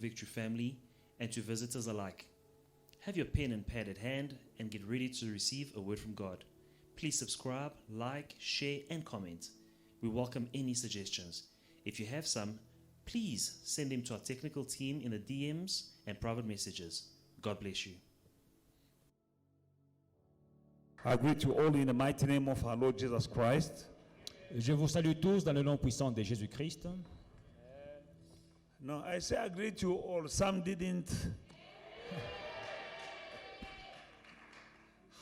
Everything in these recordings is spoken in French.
Victory family and to visitors alike. Have your pen and pad at hand and get ready to receive a word from God. Please subscribe, like, share, and comment. We welcome any suggestions. If you have some, please send them to our technical team in the DMs and private messages. God bless you. I greet you all in the mighty name of our Lord Jesus Christ. Je vous salue tous dans le nom puissant de Jésus-Christ. No, I say I greet you all. Some didn't.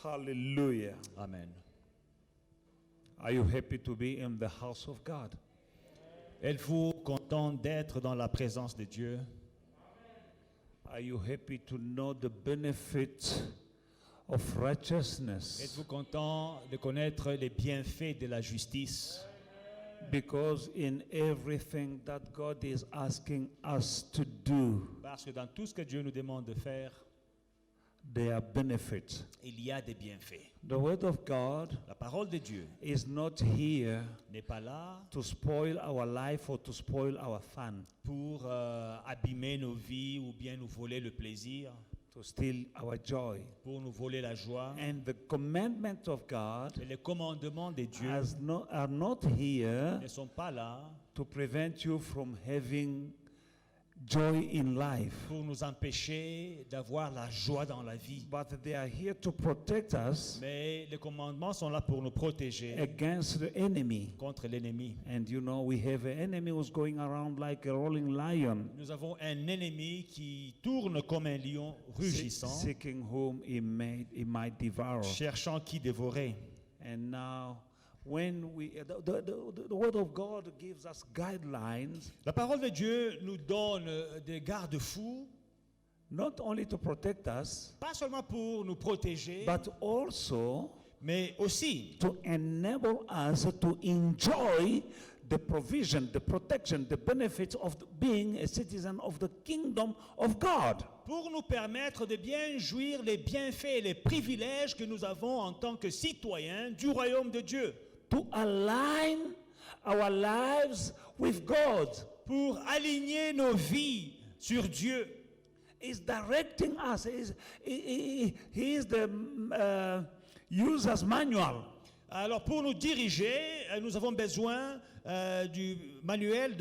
Hallelujah. Amen. Are you happy to be in the house of God? Êtes-vous content d'être dans la présence de Dieu? Are you happy to know the benefit of righteousness? Êtes-vous content de connaître les bienfaits de la justice? Because in everything that God is asking us to do, Parce que dans tout ce que Dieu nous demande de faire, there are benefits. il y a des bienfaits. The word of God La parole de Dieu is not here n'est pas là to spoil our life or to spoil our fun, pour abîmer nos vies ou bien nous voler le plaisir, to steal our joy. pour nous voler la joie. And the commandments of God Et les commandements de Dieu are not here ne sont pas là to prevent you from having joy in life, pour nous empêcher d'avoir la joie dans la vie. but they are here to protect us Mais les commandements sont là pour nous protéger against the enemy. contre l'ennemi. And you know, we have an enemy who's going around like a rolling lion, Nous avons un ennemi qui tourne comme un lion rugissant, seeking whom he might devour. cherchant qui dévorer. And now, when the word of God gives us guidelines, La parole de Dieu nous donne des garde-fous, not only to protect us, pas seulement pour nous protéger, but also mais aussi to enable us to enjoy the provision, the protection, the benefits of being a citizen of the kingdom of God. pour nous permettre de bien jouir les bienfaits et les privilèges que nous avons en tant que citoyens du royaume de Dieu, To align our lives with God. pour aligner nos vies sur Dieu. He's directing us. He is the user's manual. Alors pour nous diriger, nous avons besoin du manuel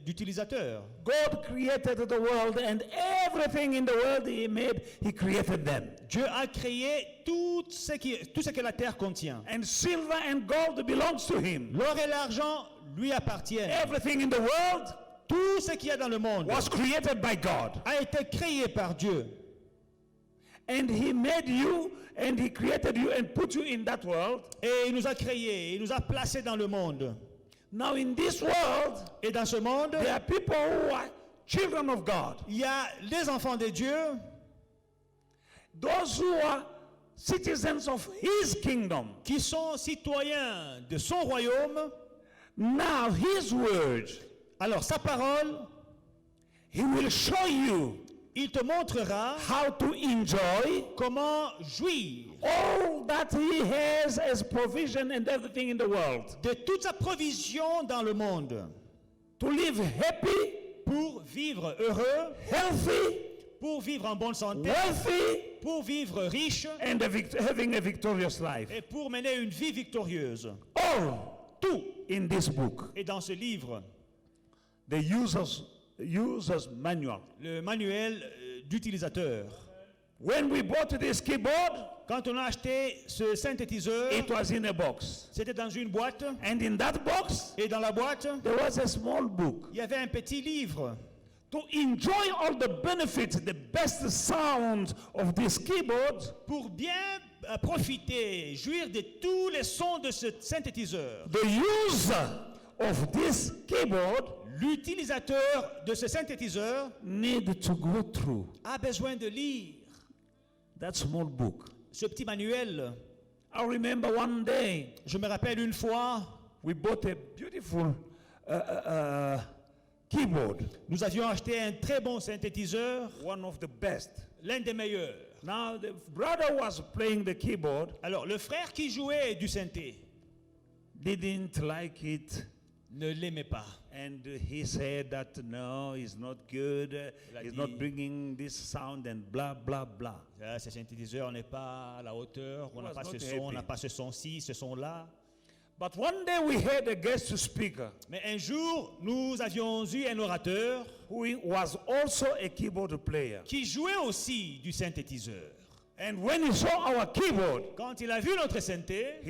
d'utilisateur. God created the world, and everything in the world He made, He created them. Dieu a créé tout ce que la terre contient. And silver and gold belongs to Him. L'or et l'argent lui appartiennent. Everything in the world Tout ce qu'il y a dans le monde was created by God. a été créé par Dieu. And He made you, and He created you, and put you in that world. Et il nous a créés, il nous a placés dans le monde. Now in this world, Et dans ce monde, there are people who are children of God. il y a les enfants de Dieu, Those who are citizens of His kingdom. qui sont citoyens de son royaume. Now His word, Alors sa parole, He will show you il te montrera how to enjoy comment jouir all that He has as provision and everything in the world. de toute sa provision dans le monde, To live happy, pour vivre heureux, healthy, pour vivre en bonne santé, wealthy, pour vivre riche and having a victorious life. et pour mener une vie victorieuse. All Tout in this book. est dans ce livre, The user's manual. le manuel d'utilisateur. When we bought this keyboard, Quand on a acheté ce synthétiseur, it was in a box. c'était dans une boîte, And in that box, et dans la boîte, there was a small book. il y avait un petit livre. To enjoy all the benefits, the best sound of this keyboard, Pour bien profiter, jouir de tous les sons de ce synthétiseur, the user of this keyboard l'utilisateur de ce synthétiseur need to go through a besoin de lire that small book. ce petit manuel. I remember one day Je me rappelle une fois, we bought a beautiful keyboard, nous avions acheté un très bon synthétiseur, one of the best. l'un des meilleurs. Now the brother was playing the keyboard, Alors le frère qui jouait du synthé didn't like it ne l'aimait pas. And he said that no, he's not good, a he's dit- not bringing this sound and blah, blah, blah. Ce synthétiseur n'est pas à la hauteur, on n'a Was pas ce not son, on happy. n'a pas ce son-ci, ce son-là. But one day we had a guest speaker Mais un jour, nous avions eu un orateur who was also a keyboard player. qui jouait aussi du synthétiseur. And when he saw our keyboard, Quand il a vu notre synthé,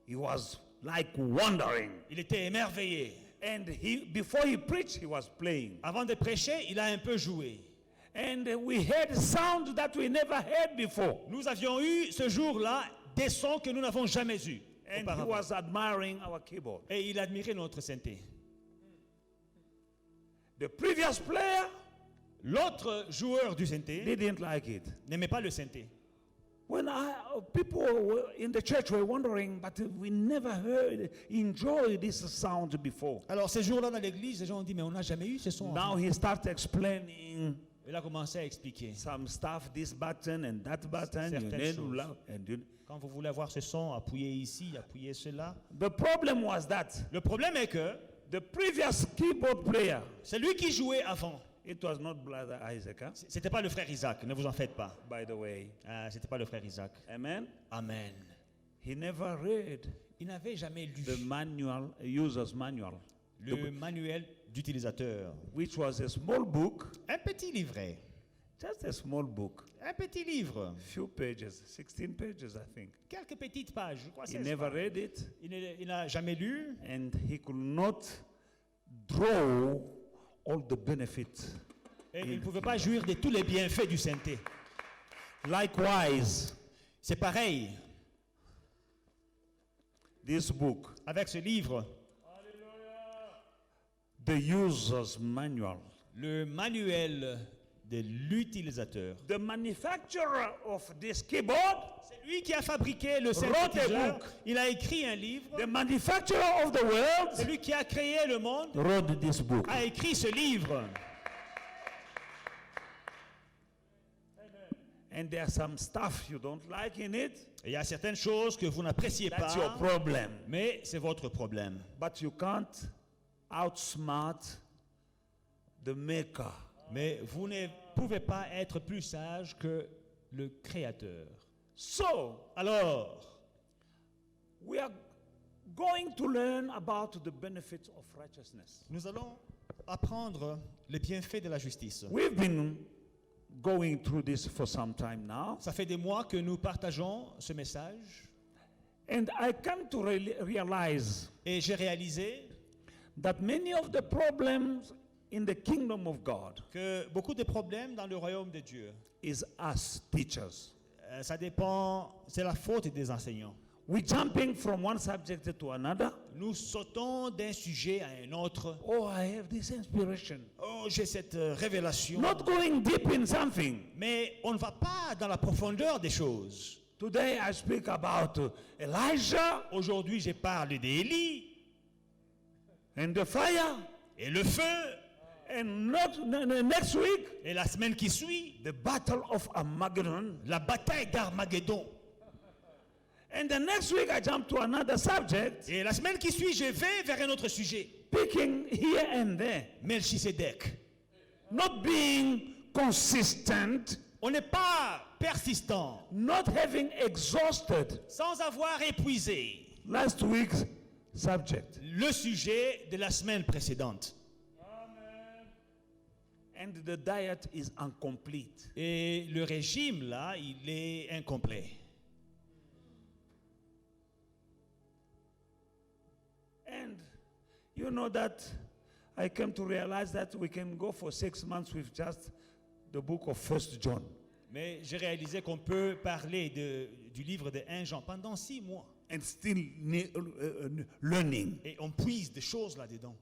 he was like wondering. il était émerveillé. And before he preached, he was playing. Avant de prêcher, il a un peu joué. And we heard sound that we never heard before. Nous avions eu ce jour-là des sons que nous n'avons jamais eus. And he auparavant. was admiring our keyboard. Et il admirait notre synthé. The previous player L'autre joueur du synthé didn't like it. n'aimait pas le synthé. When people were in the church were wondering, but we never enjoyed this sound before. Alors ces jours-là dans l'église, les gens ont dit, mais on n'a jamais eu ce son. Now he started explaining Il a commencé à expliquer. some stuff, this button and that button. Certaines choses. And Quand vous voulez avoir ce son, appuyez ici, appuyez cela. the problem was that Le problème est que the previous keyboard player, celui qui jouait avant, it was not Brother Isaac, huh? c'était pas le frère Isaac, ne vous en faites pas. By the way. C'était pas le frère Isaac. Amen. Amen. He never read Il n'avait jamais lu the manual, user's manual, le manuel d'utilisateur. which was a small book, Un petit livret. just a small book, Un petit livre. few pages, 16 pages, I think. Quelques petites pages, je crois. He 16 never pages. read it, Il n'a jamais lu. and he could not draw all the benefits. Et il ne pouvait pas jouir de tous les bienfaits du synthé. Likewise, C'est pareil this book, avec ce livre, the user's manual. le manuel de l'utilisateur. The manufacturer of this keyboard, C'est lui qui a fabriqué le Wrote a synthétiseur. book. Il a écrit un livre. the manufacturer of the world, Celui qui a créé le monde wrote this book. a écrit ce livre. And there's some stuff you don't like in it. Et il y a certaines choses que vous n'appréciez That's your pas, problem. mais c'est votre problème. But you can't outsmart the maker. Mais vous ne pouvez pas être plus sage que le Créateur. So, Alors, we are going to learn about the benefits of righteousness. nous allons apprendre les bienfaits de la justice. We've been going through this for some time now, Ça fait des mois que nous partageons ce message and I come to realize et j'ai réalisé that many of the problems in the kingdom of God que beaucoup de problèmes dans le royaume de Dieu, is us teachers. ça dépend, c'est la faute des enseignants. We're jumping from one subject to another. Nous sautons d'un sujet à un autre. Oh, I have this inspiration. Oh, j'ai cette révélation. Not going deep in something. Mais on ne va pas dans la profondeur des choses. Today I speak about Elijah Aujourd'hui, je parle d'Élie and the fire, et le feu. and next week, Et la semaine qui suit, the battle of Armageddon. la bataille d'Armageddon. And the next week I jump to another subject, Et la semaine qui suit, je vais vers un autre sujet. picking here and there, Melchisedec. not being consistent, On n'est pas persistant, not having exhausted sans avoir épuisé last week's subject. le sujet de la semaine précédente. And the diet is incomplete. Et le régime, là, il est incomplet. And you know that I came to realize that we can go for 6 months with just the book of 1 John. Mais j'ai réalisé qu'on peut parler du livre de 1 Jean pendant 6 mois. And still learning. Et on puise des choses là-dedans.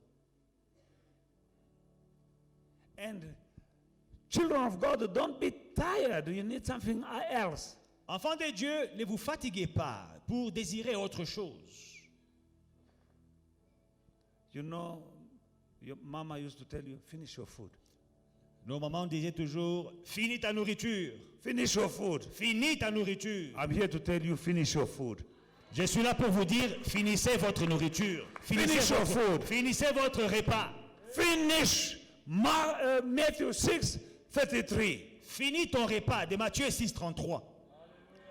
And children of God, don't be tired. You need something else. Enfants de Dieu, ne vous fatiguez pas pour désirer autre chose. You know, your mama used to tell you, finish your food. Nos mamans disaient toujours, finis ta nourriture, Finish your food. finis ta nourriture. I'm here to tell you, finish your food. Je suis là pour vous dire, finissez votre nourriture. Finish your food. Finissez votre repas. Finish Matthew 6:33. Finis ton repas de Matthieu 6:33.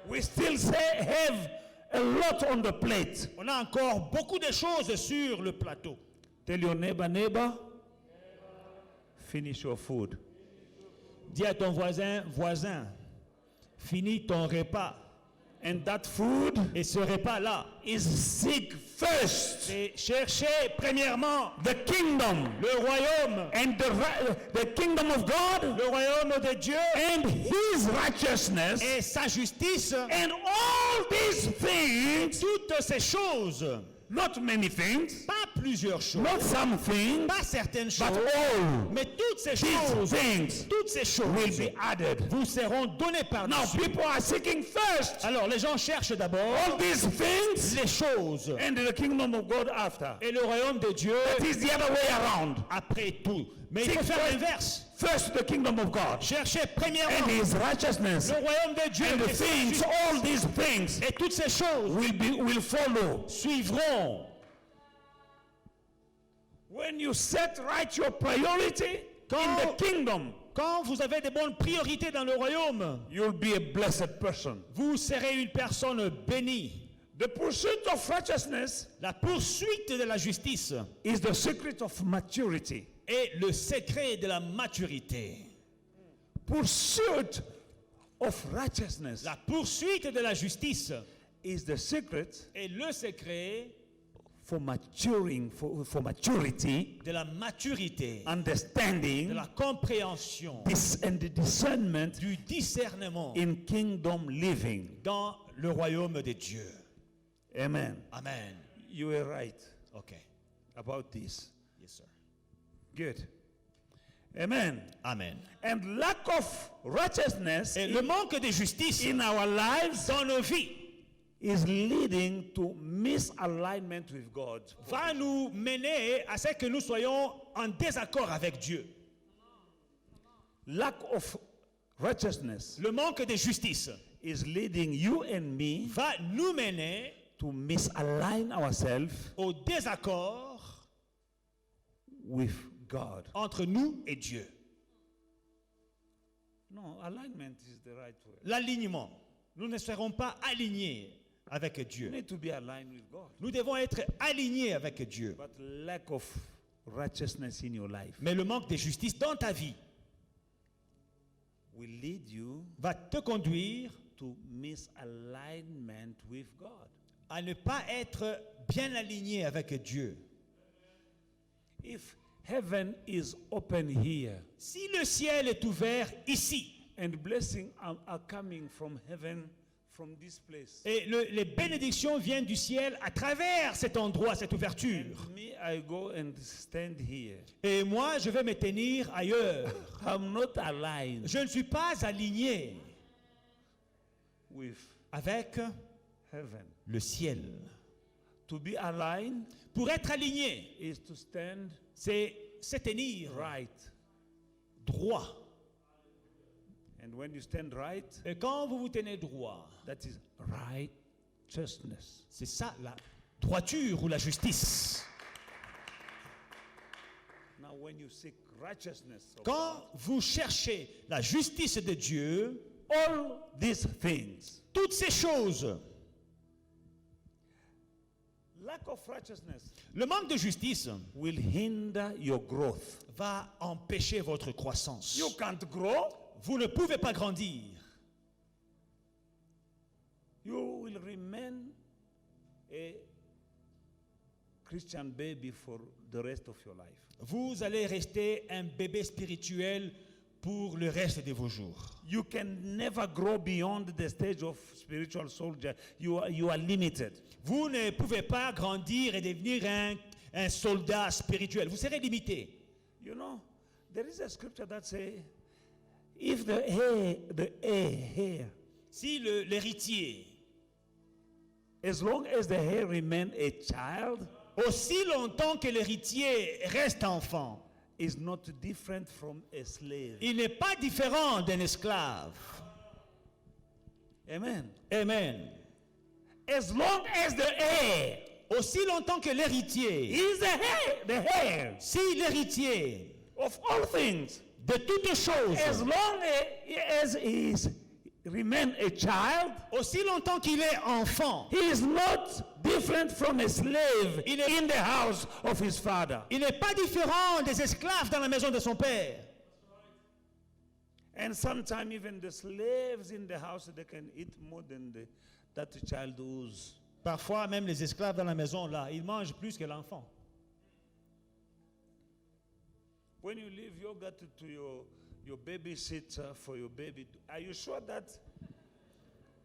We still have a lot on the plate. On a encore beaucoup de choses sur le plateau. Tell your neighbor, finish your food. Dis à ton voisin, finis ton repas. And that food Et ce repas-là, is seek first c'est chercher premièrement the kingdom le royaume, and the kingdom of God le royaume de Dieu and his righteousness, et sa justice. and all these things, Toutes ces choses, not many things, pas plusieurs choses, not some things, pas certaines but choses, all mais toutes ces these choses, things toutes ces will choses be added. vous seront données par Now Dieu. people are seeking first Alors les gens cherchent d'abord all these things les choses and the kingdom of God after. et le royaume de Dieu It is the other way around. après tout. Mais il faut Seek faire first- l'inverse. First the kingdom of God Cherchez and premièrement his righteousness, le royaume de Dieu and the et sa things, justice. all these things Et toutes ces choses will follow. suivront. When you set right your priority in the kingdom, Quand vous avez des bonnes priorités dans le royaume, you'll be a blessed person. vous serez une personne bénie. The pursuit of righteousness La poursuite de la justice is the secret of maturity. est le secret de la maturité. Pursuit of righteousness La poursuite de la justice is the secret est le secret for maturing, for maturity, de la maturité, de understanding, la compréhension, and the discernment du discernement in kingdom living. dans le royaume de Dieu. Amen. Amen. You were right OK. about this. Yes, sir. Good. Amen. Amen. And lack of righteousness Et le manque de justice in our lives dans nos vies is leading to misalignment with God. va nous mener à ce que nous soyons en désaccord avec Dieu. Lack of righteousness Le manque de justice is leading you and me va nous mener to misalign ourselves au désaccord with God. entre nous et Dieu. No, alignment is the right word. L'alignement. Nous ne serons pas alignés avec You Dieu. need to be aligned with God. Nous devons être alignés avec Dieu. But lack of righteousness in your life Mais le manque de justice dans ta vie will lead you va te conduire to misalignment with God. à ne pas être bien aligné avec Dieu. If heaven is open here Si le ciel est ouvert ici and blessings are coming from heaven, from this place, et les bénédictions viennent du ciel à travers cet endroit, cette ouverture, and me, I go and stand here, et moi je vais me tenir ailleurs, I'm not aligned je ne suis pas aligné with avec heaven. le ciel. To be aligned Pour être aligné, is to stand c'est se tenir right. droit. And when you stand right, Et quand vous vous tenez droit, that is righteousness. c'est ça la droiture ou la justice. Now, when you seek righteousness, of Quand vous cherchez la justice de Dieu, all these things, toutes ces choses, lack of righteousness le manque de justice will hinder your growth. va empêcher votre croissance. You can't grow. Vous ne pouvez pas grandir. You will remain a Christian baby for the rest of your life. Vous allez rester un bébé spirituel pour le reste de vos jours. You can never grow beyond the stage of spiritual soldier. You are limited. Vous ne pouvez pas grandir et devenir un soldat spirituel. Vous serez limité. You know, there is a scripture that says, if the heir, Si l'héritier, as long as the heir remain a child, aussi longtemps que l'héritier reste enfant, is not different from a slave. il n'est pas différent d'un esclave. Amen. Amen. as long as the heir Aussi longtemps que l'héritier, is the heir si l'héritier of all things, de toutes choses, as long as he remain a child, aussi longtemps qu'il est enfant, he is not different from a slave in the house of his father. il n'est pas différent des esclaves dans la maison de son père. And sometimes even the slaves in the house, they can eat more than that child who's. Parfois, même les esclaves dans la maison, là, ils mangent plus que l'enfant. When you leave yogurt to your babysitter for your baby, are you sure that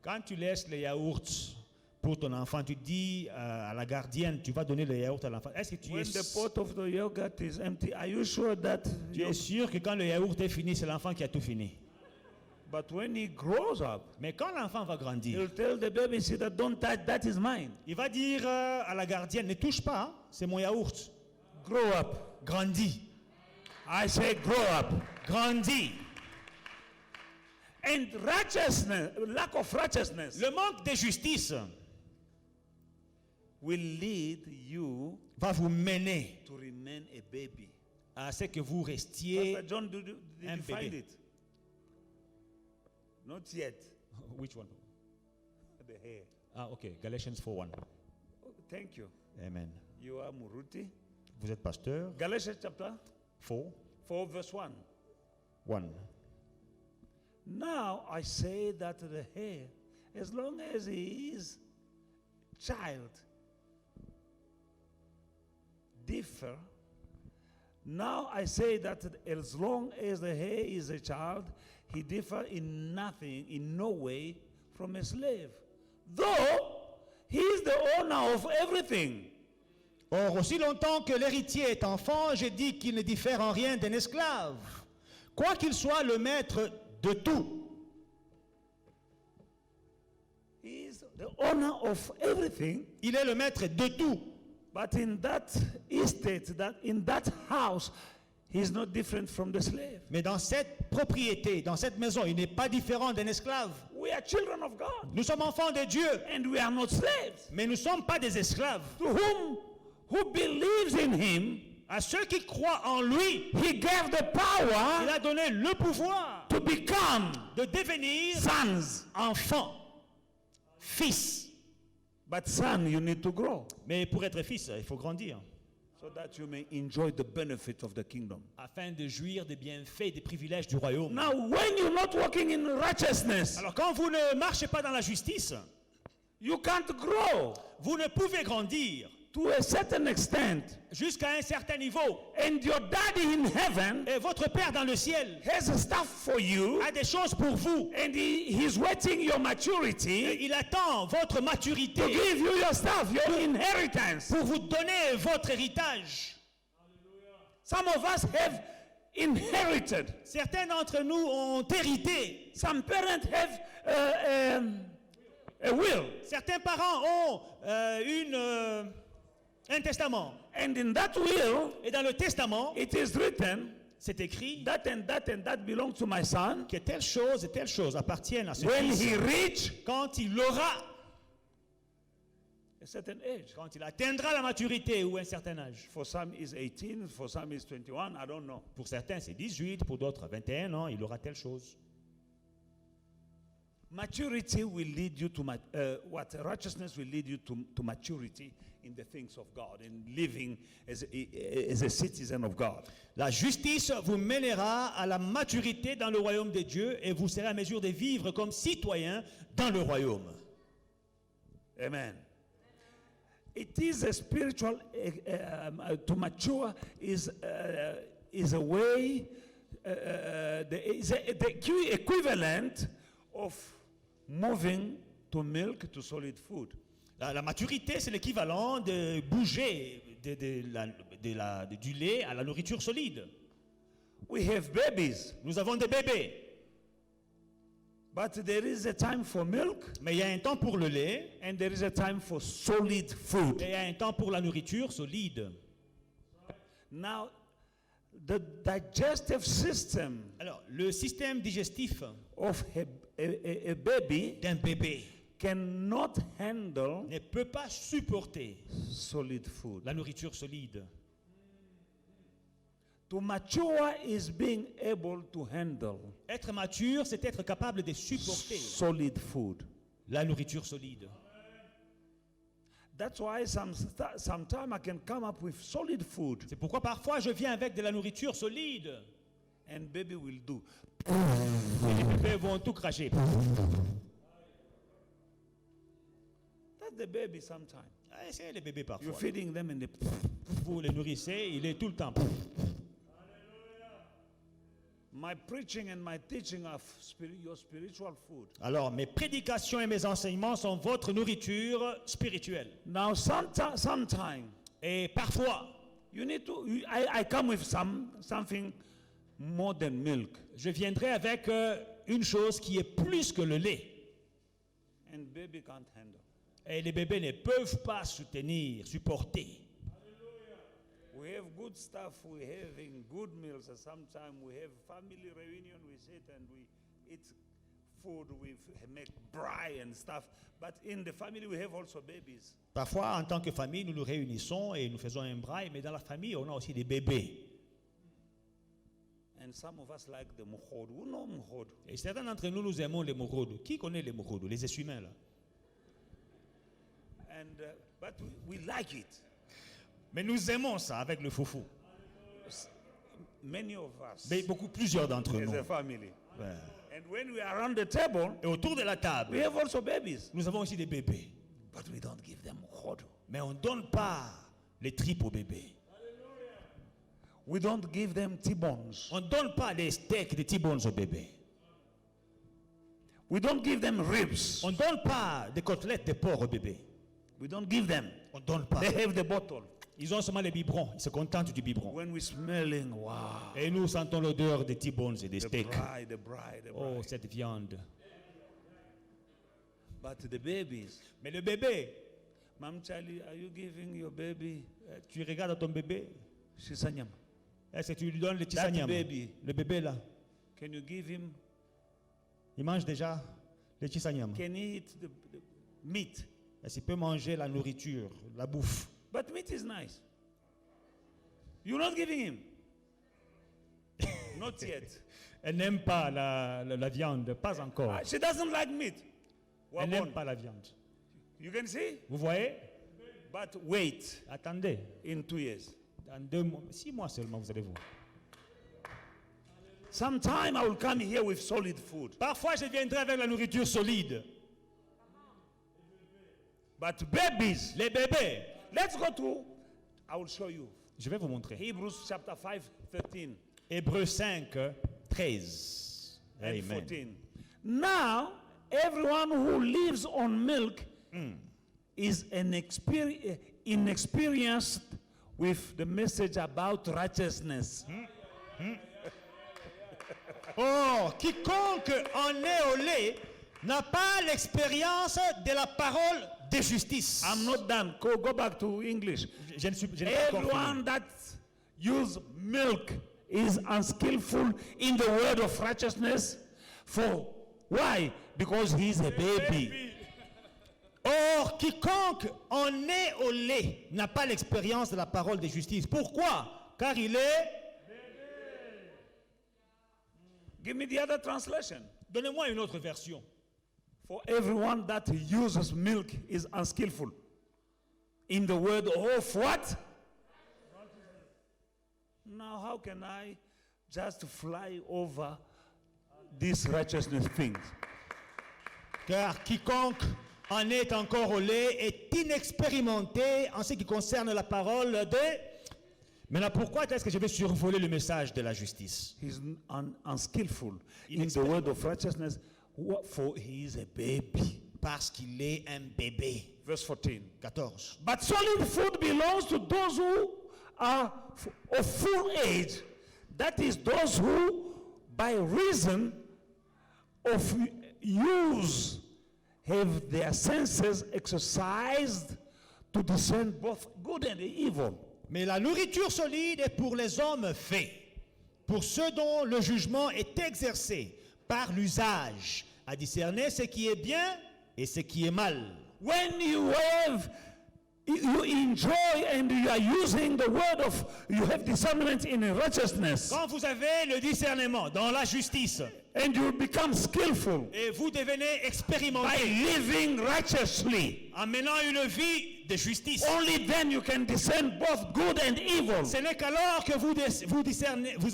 Quand tu laisses les yaourts pour ton enfant, tu dis à la gardienne, tu vas donner les yaourts à l'enfant. Est-ce que tu when es, the pot of the yogurt is empty, are you sure that tu es sûr que quand le yaourt est fini, c'est l'enfant qui a tout fini? but when he grows up, Mais quand l'enfant va grandir, he'll tell the babysitter, don't touch, that is mine. il va dire à la gardienne, ne touche pas, hein, c'est mon yaourt. Grow up. Grandis. I say grow up. Grandis. And righteousness, lack of righteousness Le manque de justice will lead you va vous mener to remain a baby. à ce que vous restiez. Pastor John, did un you find bébé. it? Not yet. Which one? The hair. Ah, ok. Galatians 4:1. Oh, thank you. Amen. You are Muruti. Vous êtes pasteur. Galatians chapter 4:1. 4, verse 1. Now I say that the hair, as long as he is child, differ. Now I say that as long as the hair is a child, he differ in nothing, in no way, from a slave. Though he is the owner of everything. Or, aussi longtemps que l'héritier est enfant, je dis qu'il ne diffère en rien d'un esclave, quoi qu'il soit le maître de tout. He is the owner of everything. Il est le maître de tout. But in that estate, in that house, he is not different from the slave. Mais dans cette propriété, dans cette maison, il n'est pas différent d'un esclave. We are children of God, Nous sommes enfants de Dieu, and we are not slaves. mais nous ne sommes pas des esclaves. To who believes in him, À ceux qui croient en lui, he gave the il power a donné le pouvoir to become de devenir sons. enfant, fils. But son, you need to grow Mais pour être fils, il faut grandir, so that you may enjoy the benefit of the kingdom. afin de jouir des bienfaits et des privilèges du royaume. Now, when you're not walking in righteousness, Alors quand vous ne marchez pas dans la justice, you can't grow vous ne pouvez grandir to a certain extent. jusqu'à un certain niveau. And your daddy in heaven Et votre Père dans le ciel has stuff for you, a des choses pour vous. and he's waiting your Et maturity il attend votre maturité to give you your stuff, your inheritance. pour vous donner votre héritage. Some of us have inherited. Certains d'entre nous ont hérité. Some parents have a will. Certains parents ont un testament. And in that will, Et dans le testament, it is written, c'est écrit that and that and that belongs to my son. que telle chose et telle chose appartiennent à ce When fils he reach quand il aura, a certain age. quand il atteindra la maturité ou un certain âge. For some is 18, for some is 21, I don't know. Pour certains, c'est 18, pour d'autres, 21 ans, il aura telle chose. Maturity will lead you to righteousness will lead you to maturity in the things of God, in living as a citizen of God. La justice vous mènera à la maturité dans le royaume de Dieu et vous serez à mesure de vivre comme citoyen dans le royaume. Amen. It is a spiritual to mature is a way the equivalent of moving to milk to solid food. La maturité, c'est l'équivalent de bouger du lait à la nourriture solide. We have babies, Nous avons des bébés, but there is a time for milk mais il y a un temps pour le lait and there is a time for solid food. et il y a un temps pour la nourriture solide. Now, the digestive system Alors, le système digestif of a baby d'un bébé cannot handle ne peut pas supporter solid food. la nourriture solide. To mature is being able to handle Être mature, c'est être capable de supporter solid food. la nourriture solide. That's why sometimes I can come up with solid food C'est pourquoi parfois je viens avec de la nourriture solide. and baby will do. Et les bébés vont tout cracher. That's the baby sometimes. Ah, c'est les bébés You're parfois. feeding them and they. Vous les nourrissez, il est tout le temps. My preaching and my teaching are your spiritual food. Alors, mes prédications et mes enseignements sont votre nourriture spirituelle. Now, sometime Et parfois, you need to. I come with something more than milk, je viendrai avec une chose qui est plus que le lait. and baby can't handle. Et les bébés ne peuvent pas soutenir, supporter. We have good stuff. We're having good meals, and sometimes we have family reunion. We sit and we eat food. We make braai and stuff. But in the family, we have also babies. Parfois, en tant que famille, nous nous réunissons et nous faisons un braai, mais dans la famille, on a aussi des bébés. And some of us like the mukhodu. Who know mukhodu? Et certains d'entre nous, nous aimons les morodos. Qui connaît les morodos, les essuie-mains là? And but we like it. Mais nous aimons ça avec le foufou. Many of us Mais plusieurs d'entre as nous. a family. Ouais. And when we are around the table, Et autour de la we table, have also babies. nous avons aussi des bébés. But we don't give them mukhodu. Mais on ne donne pas les tripes aux bébés. We don't give them T-bones. On ne donne pas les steaks, des T-bones aux bébés. We don't give them ribs. On ne donne pas des côtelettes de porc aux bébés. We don't give them. On ne donne pas. They have the bottle. Ils ont seulement les biberons. Ils se contentent du biberon. When we're smelling, wow, Et nous sentons l'odeur des T-bones et des the steaks. braai, the braai, the braai. Oh, cette viande. But the babies, Mais le bébé, Mam Charlie, are you giving your baby tu regardes ton bébé, shisanyama? est-ce que tu lui donnes le That tisaniam? baby, Le bébé là, can you give him? il mange déjà le tisaniam. Can he eat the meat? Est-ce qu'il peut manger la nourriture, la bouffe? But meat is nice. You're not giving him. Not yet. Elle n'aime pas la viande, pas encore. She doesn't like meat. Elle n'aime Wabon. pas la viande. You can see? Vous voyez? But wait Attendez, in 2 years. dans 2 mois, 6 mois seulement, vous allez voir. Sometime I will come here with solid food. Parfois, je viendrai avec la nourriture solide. But babies, Les bébés, let's go to, I will show you. je vais vous montrer. Hebrews chapter 5, 13 Hébreux 5, 13. and Amen. 14. Now, everyone who lives on milk is inexperienced with the message about righteousness. Or, quiconque en est au lait n'a pas l'expérience de la parole de justice. I'm not done. Go back to English. Je n'ai pas encore Everyone fini. that uses milk is unskillful in the word of righteousness. For why? Because he's a baby. Or, quiconque en est au lait n'a pas l'expérience de la parole de justice. Pourquoi? Car il est... Give me the other translation. Donnez-moi une autre version. For everyone that uses milk is unskillful in the word of what? Now, how can I just fly over these righteousness things? Car quiconque en est encore au lait est inexpérimenté en ce qui concerne la parole de... Maintenant, pourquoi est-ce que je vais survoler le message de la justice? He's unskillful in the word of righteousness, for he is a baby. Parce qu'il est un bébé. Verse 14. 14. But solid food belongs to those who are of full age. That is, those who, by reason of use, have their senses exercised to discern both good and evil. Mais la nourriture solide est pour les hommes faits, pour ceux dont le jugement est exercé par l'usage, à discerner ce qui est bien et ce qui est mal. When you enjoy and you are using the word of, you have discernment in righteousness, Quand vous avez le discernement dans la justice and you become skillful et vous devenez by expérimenté living righteously, en menant une vie de justice, only then you can discern both good and evil. ce n'est qu'alors que vous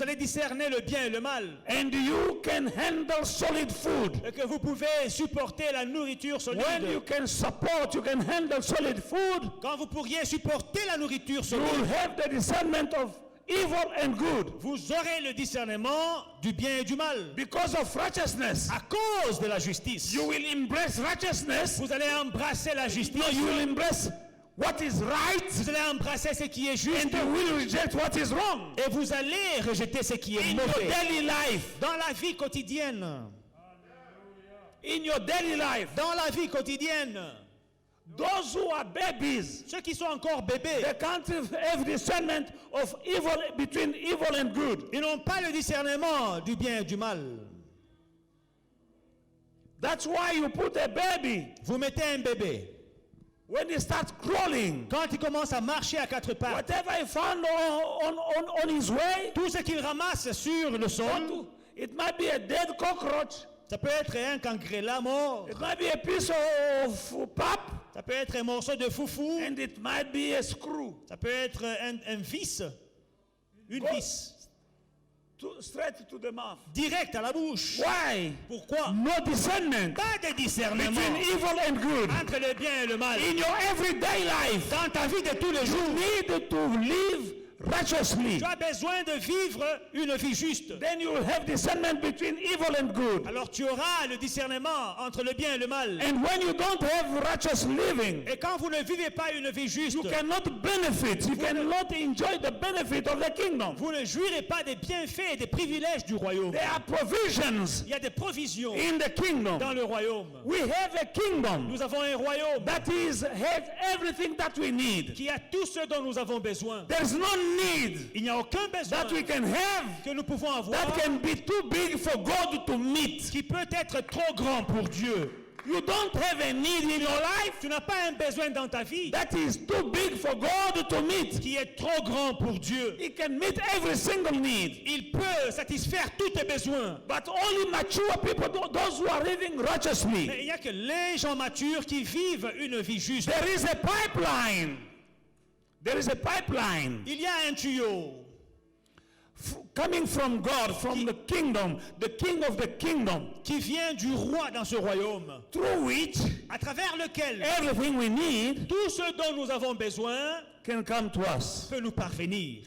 allez discerner le bien et le mal And you can handle solid food. et que vous pouvez supporter la nourriture solide. When you can handle solid food, Quand vous pourriez supporter la nourriture you will solide, have the discernment of evil and good. vous aurez le discernement du bien et du mal. Because of righteousness, À cause de la justice, you will embrace righteousness. vous allez embrasser la justice. No, you will embrace what is right, Vous allez embrasser ce qui est juste and you will reject what is wrong. et vous allez rejeter ce qui est In your mauvais. daily life, Dans la vie quotidienne, in your daily life, dans la vie quotidienne, those who are babies, ceux qui sont encore bébés, they can't have discernment of evil between evil and good. ils n'ont pas le discernement du bien et du mal. That's why you put a baby, Vous mettez un bébé, when he starts crawling, quand il commence à marcher à quatre pattes, whatever he found on his way, tout ce qu'il ramasse sur le sol, it might be a dead cockroach, ça peut être un cancréla mort, it might be a piece of pap, ça peut être un morceau de foufou, and it might be a screw. ça peut être un vis, une Go- vis, Straight to the mouth. direct à la bouche. Why? Pourquoi? No discernment Pas de discernement between evil and good. entre le bien et le mal. In your everyday life, Dans ta vie de tous les jours, you need to live righteously. tu as besoin de vivre une vie juste. Then you will have discernment between evil and good. Alors tu auras le discernement entre le bien et le mal. And when you don't have righteous living, Et quand vous ne vivez pas une vie juste, you cannot benefit, you cannot enjoy the benefit of the kingdom. vous ne jouirez pas des bienfaits et des privilèges du royaume. There are provisions Il y a des provisions in the kingdom. dans le royaume. We have a kingdom Nous avons un royaume that has everything that we need. qui a tout ce dont nous avons besoin. There's no need Il n'y a aucun besoin that we can have que nous pouvons avoir that can be too big for God to meet. qui peut être trop grand pour Dieu. You don't have a need in your life Tu n'as pas un besoin dans ta vie that is too big for God to meet. qui est trop grand pour Dieu. He can meet every single need. Il peut satisfaire tous tes besoins. But only mature people, those who are living righteously. Mais il n'y a que les gens matures qui vivent une vie juste. There is a pipeline. There is a pipeline Il y a un tuyau coming from God, from the kingdom, the king of the kingdom, qui vient du roi dans ce royaume, through which à travers lequel everything we need tout ce dont nous avons besoin can come to us. peut nous parvenir.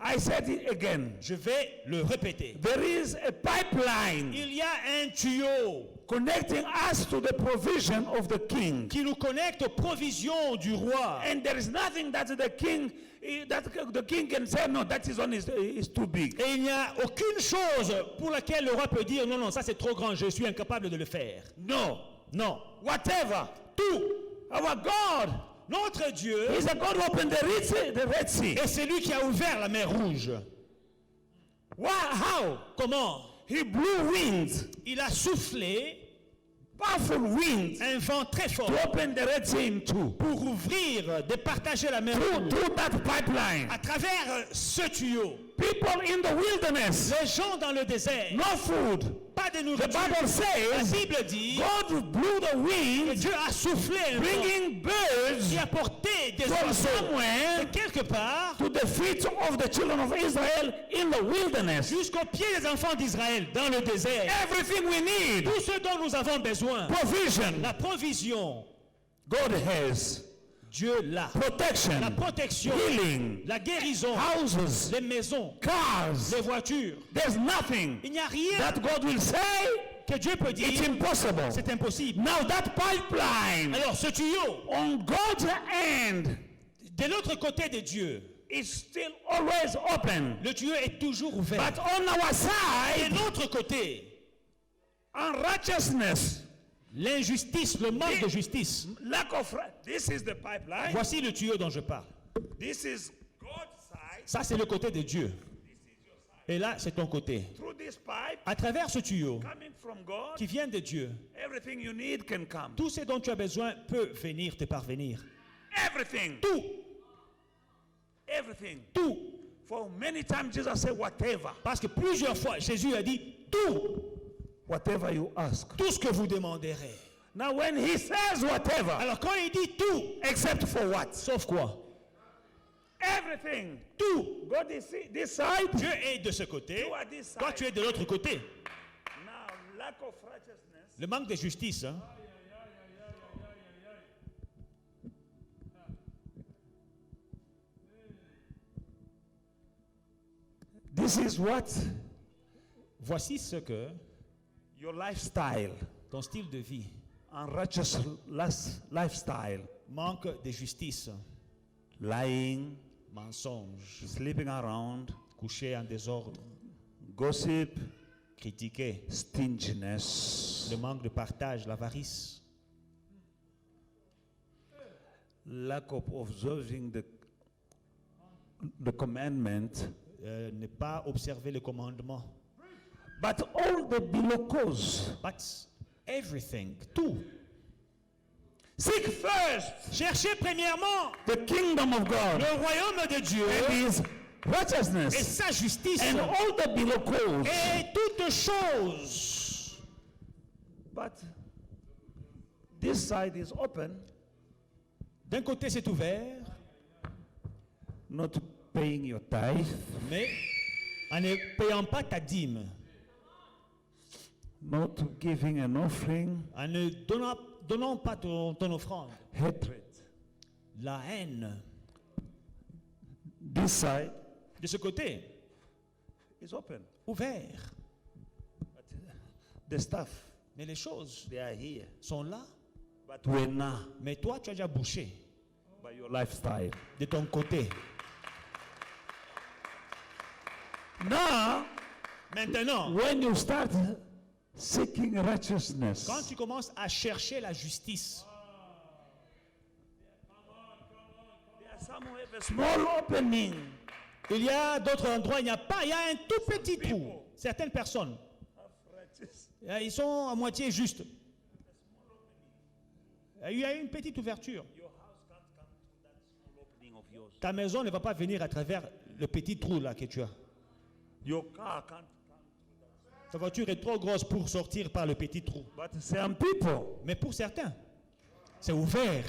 I said it again. Je vais le répéter. There is a pipeline Il y a un tuyau connecting us to the provision of the king. qui nous connecte aux provisions du roi. And there is nothing that the king can say, no, that is too big. Et il n'y a aucune chose pour laquelle le roi peut dire non, non, ça c'est trop grand, je suis incapable de le faire. No. Non. Whatever. Tout. Our God Notre Dieu is a God who opened the Red Sea. est celui qui a ouvert la mer Rouge. How? Comment? He blew winds, Il a soufflé powerful winds, un vent très fort to open the Red Sea in two. pour ouvrir, départager la mer Rouge. Through that pipeline. À travers ce tuyau, People in the wilderness, les gens dans le désert, no food. pas de The nourriture. Bible La says Bible dit God blew the que winds, Dieu a soufflé un vent bringing birds qui a porté des from oiseaux somewhere de quelque part to the feet of the children of Israel in the wilderness. jusqu'aux pieds des enfants d'Israël dans le désert. Everything we need, Tout ce dont nous avons besoin, provision, la provision, God has. Dieu l'a. Protection, La protection, healing, la guérison, houses, les maisons, cars. les voitures. There's nothing Il n'y a rien that God will say que Dieu peut it's dire, impossible. c'est impossible. Now that pipeline Alors ce tuyau, on God's end de l'autre côté de Dieu, is still always open. le tuyau est toujours ouvert. But on our De side, l'autre côté, unrighteousness, l'injustice, le manque de justice. lack of this is the pipeline. Voici le tuyau dont je parle. This is God's side. Ça, c'est le côté de Dieu. Et là, c'est ton côté. Through this pipe, À travers ce tuyau coming from God, qui vient de Dieu, everything you need can come. tout ce dont tu as besoin peut venir te parvenir. Everything. Tout, Everything. tout. For many times Jesus said, whatever. Parce que plusieurs fois, Jésus a dit tout, Whatever you ask. tout ce que vous demanderez. Now when he says whatever, Alors quand il dit tout, except for what? sauf quoi? Everything. Tout. God is this side. Dieu est de ce côté, You are this toi side. tu es de l'autre côté. Now, lack of righteousness. Le manque de justice, hein? This is what Voici ce que your lifestyle, ton style de vie unrighteous lifestyle, manque de justice, lying, mensonge, sleeping around, coucher en désordre, gossip, critiquer, stinginess, le manque de partage, l'avarice, lack of observing the commandment. ne pas observer le commandement. But all the below cause. But everything, tout. Seek first Cherchez premièrement the kingdom of God le royaume de Dieu and his et righteousness, sa justice and all the below cause. et toutes choses. But this side is open, D'un côté c'est ouvert, not paying your tithe, mais en ne payant pas ta dîme, not giving an offering, en ne donnant pas ton offrande, hatred. la haine. This side De ce côté, is open. ouvert. But the stuff, Mais les choses they are here. sont là. But we're not Mais toi, tu as déjà bouché by your lifestyle. de ton côté. Now, Maintenant, when you start seeking righteousness, quand tu commences à chercher la justice, there are some who have a small opening. il y a d'autres endroits, il n'y a pas, il y a un tout petit trou. Certaines personnes, ils sont à moitié justes. Il y a une petite ouverture. Your house can't come through that small opening of yours. Ta maison ne va pas venir à travers le petit trou là que tu as. Your car can't come. Ta voiture est trop grosse pour sortir par le petit trou. But some people, Mais pour certains, c'est ouvert.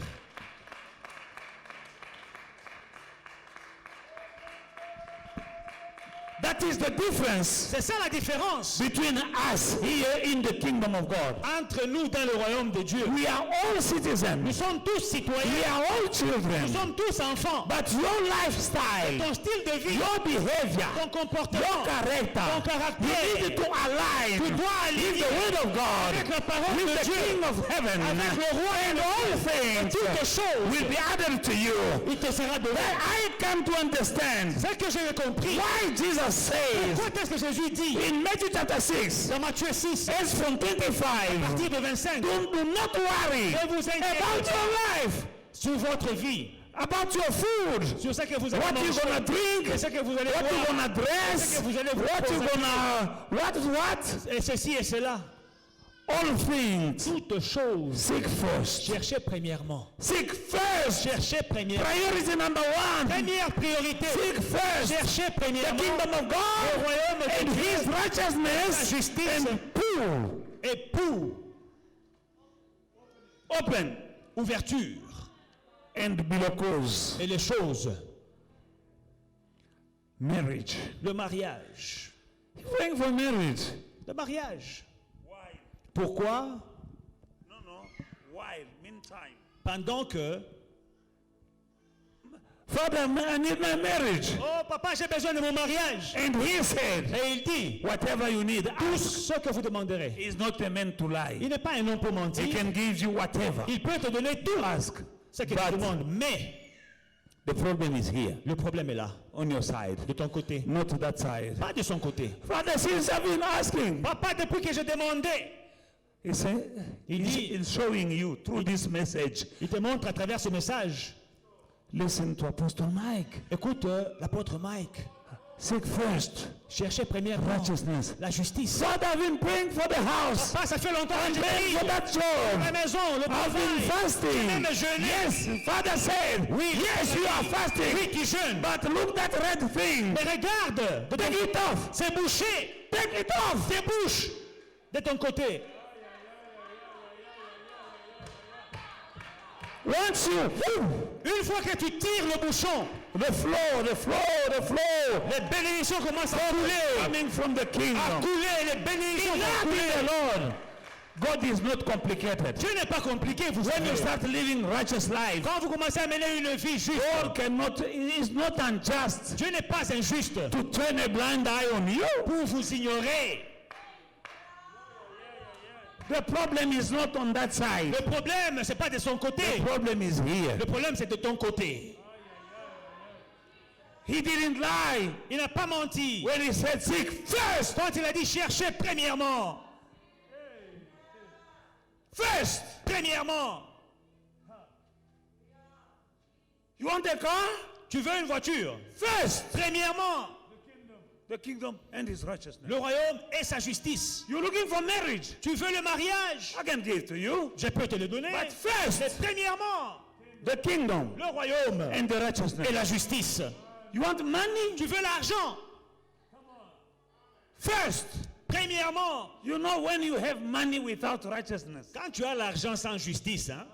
that is the difference C'est ça la différence between us here in the kingdom of God. entre nous dans le royaume de Dieu. We are all Nous citizens. sommes tous We citoyens. are all Nous children. sommes tous enfants. But your lifestyle, Ton style de vie, your behavior, ton comportement, your ton character, you caractère, need to align tu dois with aligner the word of God, avec la parole with de the Dieu, King of heaven, avec le roi and all things toutes choses. will be added to you. Il te sera donné. I come to understand C'est que j'ai compris. why Jesus says Pourquoi est-ce que Jésus dit in Matthew chapter 6, dans Matthieu 6, verse from 25, à partir de 25, do not worry ne vous about inquiétez your pas life, sur votre vie, about your food, sur ce que vous allez what you manger, gonna drink, et ce que vous allez what you boire, gonna dress, ce que vous allez vous what you poser. gonna, what, et ceci et cela. all things. Toutes choses. Seek first. Cherchez premièrement. Seek first. Cherchez premièrement. Priority number one. Première priorité. Seek first Cherchez the premièrement kingdom of le God royaume and de Dieu his la righteousness justice and poor. et pour Open ouverture and below cause. et les choses. Marriage. Le mariage. Praying for marriage. Le mariage. Why? Pourquoi? No. Why? Meantime. Pendant que, Father, I need my marriage. oh papa, j'ai besoin de mon mariage. And he said, Et il dit, whatever you need, tout ask. ce que vous demanderez. He's not a man to Il lie. n'est pas un homme pour He mentir. can give you whatever. Il peut te donner tout Ask. ce que tu But demandes. Mais the problem is here, le problème est là, on your side, de ton côté. not to that side. Pas de son côté. Father, since I've been asking, Papa, depuis que je demandais, he said, he's showing you through this message. il te montre à travers ce message. Listen to Apostle Mike. Écoute l'apôtre Mike. Seek first Cherchez premièrement righteousness. la justice. Father, I've been praying for the house. Papa, ça fait longtemps que I'm je praying for prie. that La job. maison, le I've been travail. fasting. Même jeûner. Yes, Father said, Oui, yes, you are oui, fasting. tu jeûnes. But look that red thing. Mais regarde, de ton- Take it off. c'est bouché. Take it off. C'est bouche de ton côté. Once you, Une fois que tu tires le bouchon, the flow, les bénédictions commencent à couler. coming from the À kingdom. couler, les bénédictions vont Beloved in the couler. Lord, God is not complicated. Dieu n'est pas compliqué, vous When you savez. start living righteous life, Quand vous commencez à mener une vie juste, God cannot, it is not unjust Dieu n'est pas injuste to turn a blind eye on you. pour vous ignorer. The problem is not on that side. Le problème, c'est pas de son côté. The problem is here. Le problème, c'est de ton côté. He didn't lie Il n'a pas menti. when he said, seek first. Quand il a dit cherchez premièrement. First. Premièrement. You want a car? Tu veux une voiture? First. Premièrement. The kingdom and his righteousness. Le royaume et sa justice. You're looking for marriage. Tu veux le mariage? I can give to you. Je peux te le donner. But first, Mais premièrement, the kingdom le royaume and the righteousness. et la justice. You want money? Tu veux l'argent? First. Premièrement, You know when you have money without righteousness, quand tu as l'argent sans justice, hein,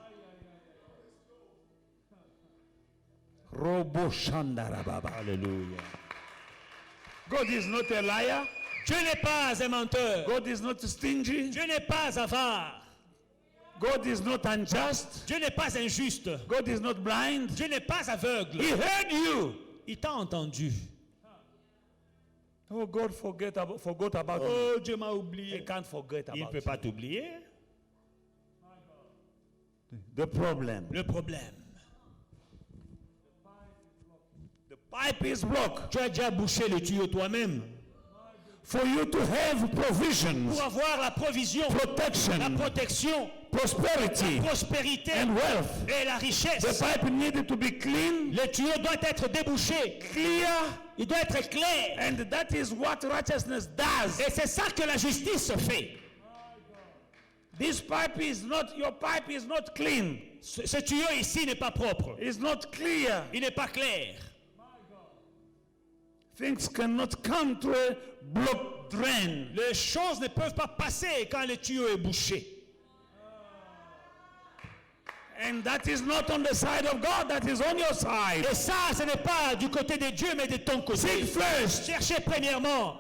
Robo Shandarababa. Alléluia. God is not a liar. Dieu n'est pas un menteur. God is not stingy. Dieu n'est pas avare. God is not unjust. Dieu n'est pas injuste. God is not blind. Dieu n'est pas aveugle. He heard you. Il t'a entendu. Oh, God forgot about you. Oh, Dieu m'a He oublié. can't forget Il ne about peut you. pas t'oublier. The problem. Le problème. The pipe is blocked. Tu as déjà bouché le tuyau toi-même. For you to have provisions, Pour avoir la provision, la protection, protection, prosperity, prospérité and wealth, et la the richesse. pipe needed to be clean, Le tuyau doit être débouché. clear, Il doit être clair. and that is what righteousness does. Et c'est ça que la justice fait. This pipe is not, your pipe is not clean. Ce tuyau ici n'est pas propre. It's not clear. Il n'est pas clair. Things cannot come to a blocked drain. Les choses ne peuvent pas passer quand le tuyau est bouché. And that is not on the side of God, that is on your side. Et ça, ce n'est pas du côté de Dieu, mais de ton côté. Seek first. Cherchez premièrement.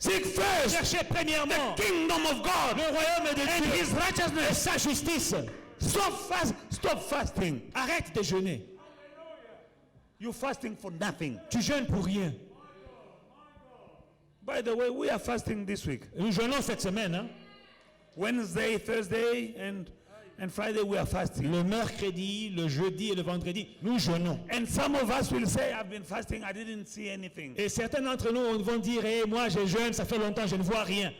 Seek first Cherchez premièrement the kingdom of God le royaume de and Dieu his et righteousness. sa justice. Stop fasting. Arrête de jeûner. You're fasting for nothing. Tu jeûnes pour rien. By the way, we are fasting this week. Nous jeûnons cette semaine. Hein? Wednesday, Thursday, and Friday we are fasting. Le mercredi, le jeudi et le vendredi, nous jeûnons. And some of us will say, I've been fasting, I didn't see anything. Et certains d'entre nous vont dire, hey, moi je jeûne, ça fait longtemps, je ne vois rien.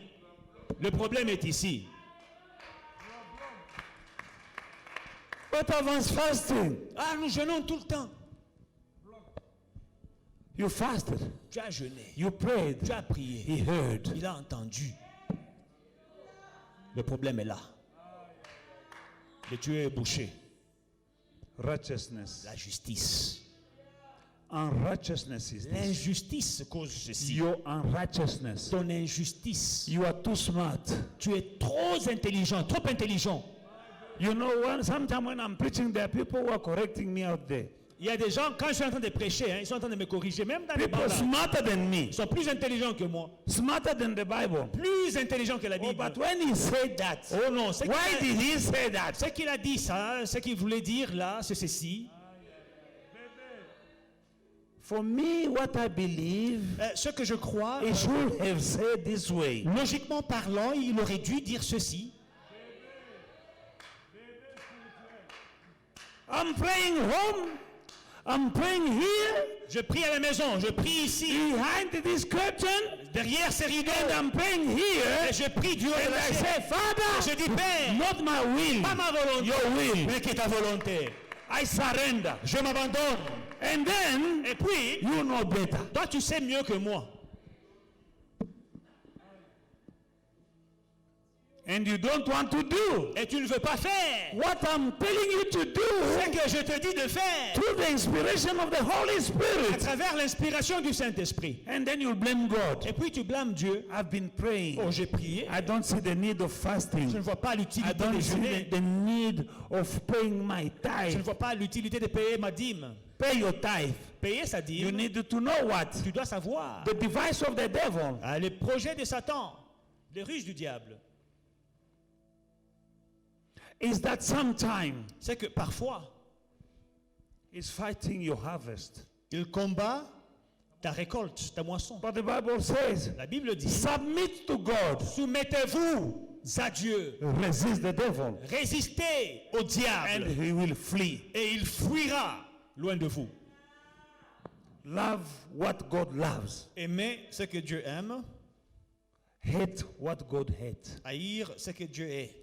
Le problème est ici. What of us fasting? Ah, nous jeûnons tout le temps. You fasted. Tu as jeûné. You prayed. Tu as prié. He heard. Il a entendu. Le problème est là. Le tuyau est bouché. Righteousness. La justice. Unrighteousness is this. L'injustice cause ceci. Your unrighteousness. Ton injustice. You are too smart. Tu es trop intelligent, trop intelligent. You know, sometimes when I'm preaching, there are people who are correcting me out there. Il y a des gens, quand je suis en train de prêcher, hein, ils sont en train de me corriger, même dans les People bancs là. smarter than me. Ils sont plus intelligents que moi. Smarter than the Bible. Plus intelligents que la Oh, Bible. but when he said that, Oh non, why did he say that? ce qu'il a dit ça, ce qu'il voulait dire là, c'est ceci. For me, what I believe, Ce que je crois, he should have said this way. logiquement parlant, il aurait dû dire ceci. I'm praying home. I'm praying here. Je prie à la maison, je prie ici, Behind this curtain. derrière ces rideaux. And I'm praying here. Et je prie du haut de And la I chaise. say, Father, Je dis, Père, not my will, pas ma volonté, your will. mais qui est ta volonté. I surrender. Je m'abandonne. And then Et puis, you know better. toi, tu sais mieux que moi. And you don't want to do Et tu ne veux pas faire what I'm telling you to ce do que je te dis de faire through the inspiration of the Holy à Spirit. travers l'inspiration du Saint-Esprit. And then you'll blame God. Et puis tu blâmes Dieu. I've been praying. Oh, j'ai prié. I don't see the need of Je fasting. ne vois pas I l'utilité don't de see jeûner. the need of paying my Je ne tithe. vois pas l'utilité de payer ma dîme. Pay your tithe. Payer sa You dîme, need to know what? tu dois savoir. The device of the devil Les projets de Satan, les ruses du diable, is that sometimes c'est que parfois, he's fighting your harvest. il combat ta récolte, ta moisson. But the Bible says, La Bible dit, submit to God, soumettez-vous à Dieu, resist the devil, résistez au and diable, he will flee. et il fuira loin de vous. Love what God loves. Aimez ce que Dieu aime, Hate what God hates. haïr ce que Dieu est,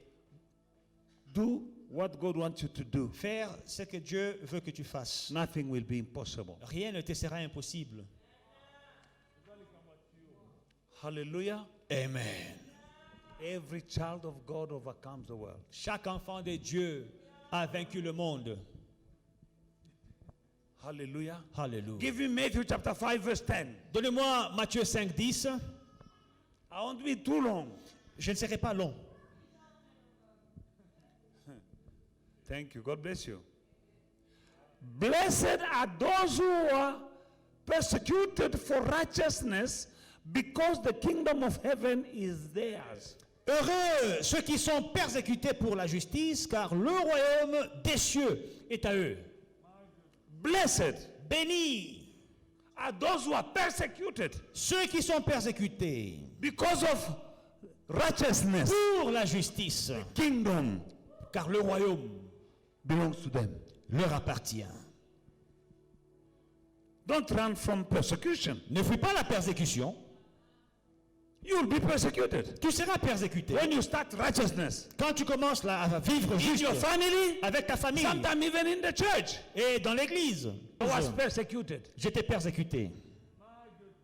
Do what God wants you to do. faire ce que Dieu veut que tu fasses. Nothing will be impossible. Rien ne te sera impossible. Hallelujah. Amen. Every child of God overcomes the world. Chaque enfant de Dieu a vaincu le monde. Hallelujah. Hallelujah. Give me Matthew chapter 5 verse 10. Donnez-moi Matthieu 5, 10. I won't be too long. Je ne serai pas long. Thank you. God bless you. Blessed are those who are persecuted for righteousness, because the kingdom of heaven is theirs. Heureux ceux qui sont persécutés pour la justice, car le royaume des cieux est à eux. Blessed Bénis are those who are persecuted ceux qui sont persécutés because of righteousness. pour la justice, Kingdom car le royaume belongs to them. leur appartient. Don't run from persecution. Ne fuis pas la persécution, You will be persecuted. tu seras persécuté. When you start righteousness Quand tu commences là, à vivre in juste your family, avec ta famille sometimes even in the church, et dans l'église, I was persecuted j'étais persécuté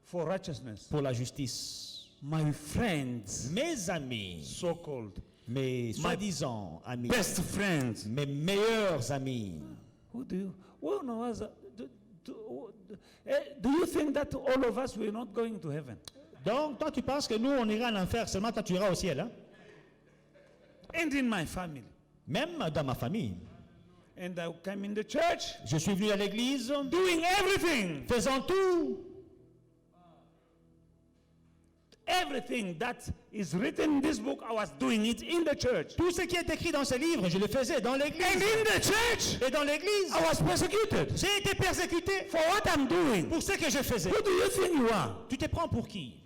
for righteousness. pour la justice. My friends, Mes amis, so-called mes soi-disant amis, best friends. mes meilleurs amis. Who do you? Well, no, do you think that all of us were not going to heaven? Donc, toi, tu penses que nous, on ira en enfer, seulement toi, tu iras au ciel. Hein? And in my family. Même dans ma famille. And I came in the church, Je suis venu à l'église, doing everything. faisant tout. Everything that is written in this book, I was doing it in the church. Tout ce qui est écrit dans ce livre, je le faisais dans And l'église. in the church, Et dans l'église, I was persecuted j'ai été persécuté for what I'm doing. pour ce que je faisais. Who do you think you are? Tu te prends pour qui?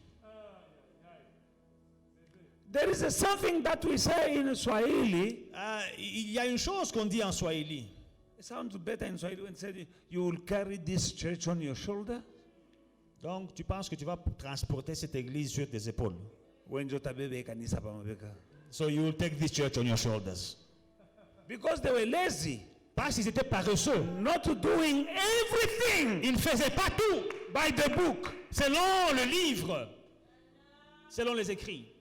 There is something that we say in Swahili. Il y a une chose qu'on dit en Swahili. It sounds better in Swahili when said you will carry this church on your shoulder. Donc, tu penses que tu vas transporter cette église sur tes épaules. When jotabebe kanisa pamabeka. So you will take this church on your shoulders. Because they were lazy, Parce qu'ils étaient paresseux. not doing everything Ils ne faisaient pas tout by the book, selon le livre, selon les écrits.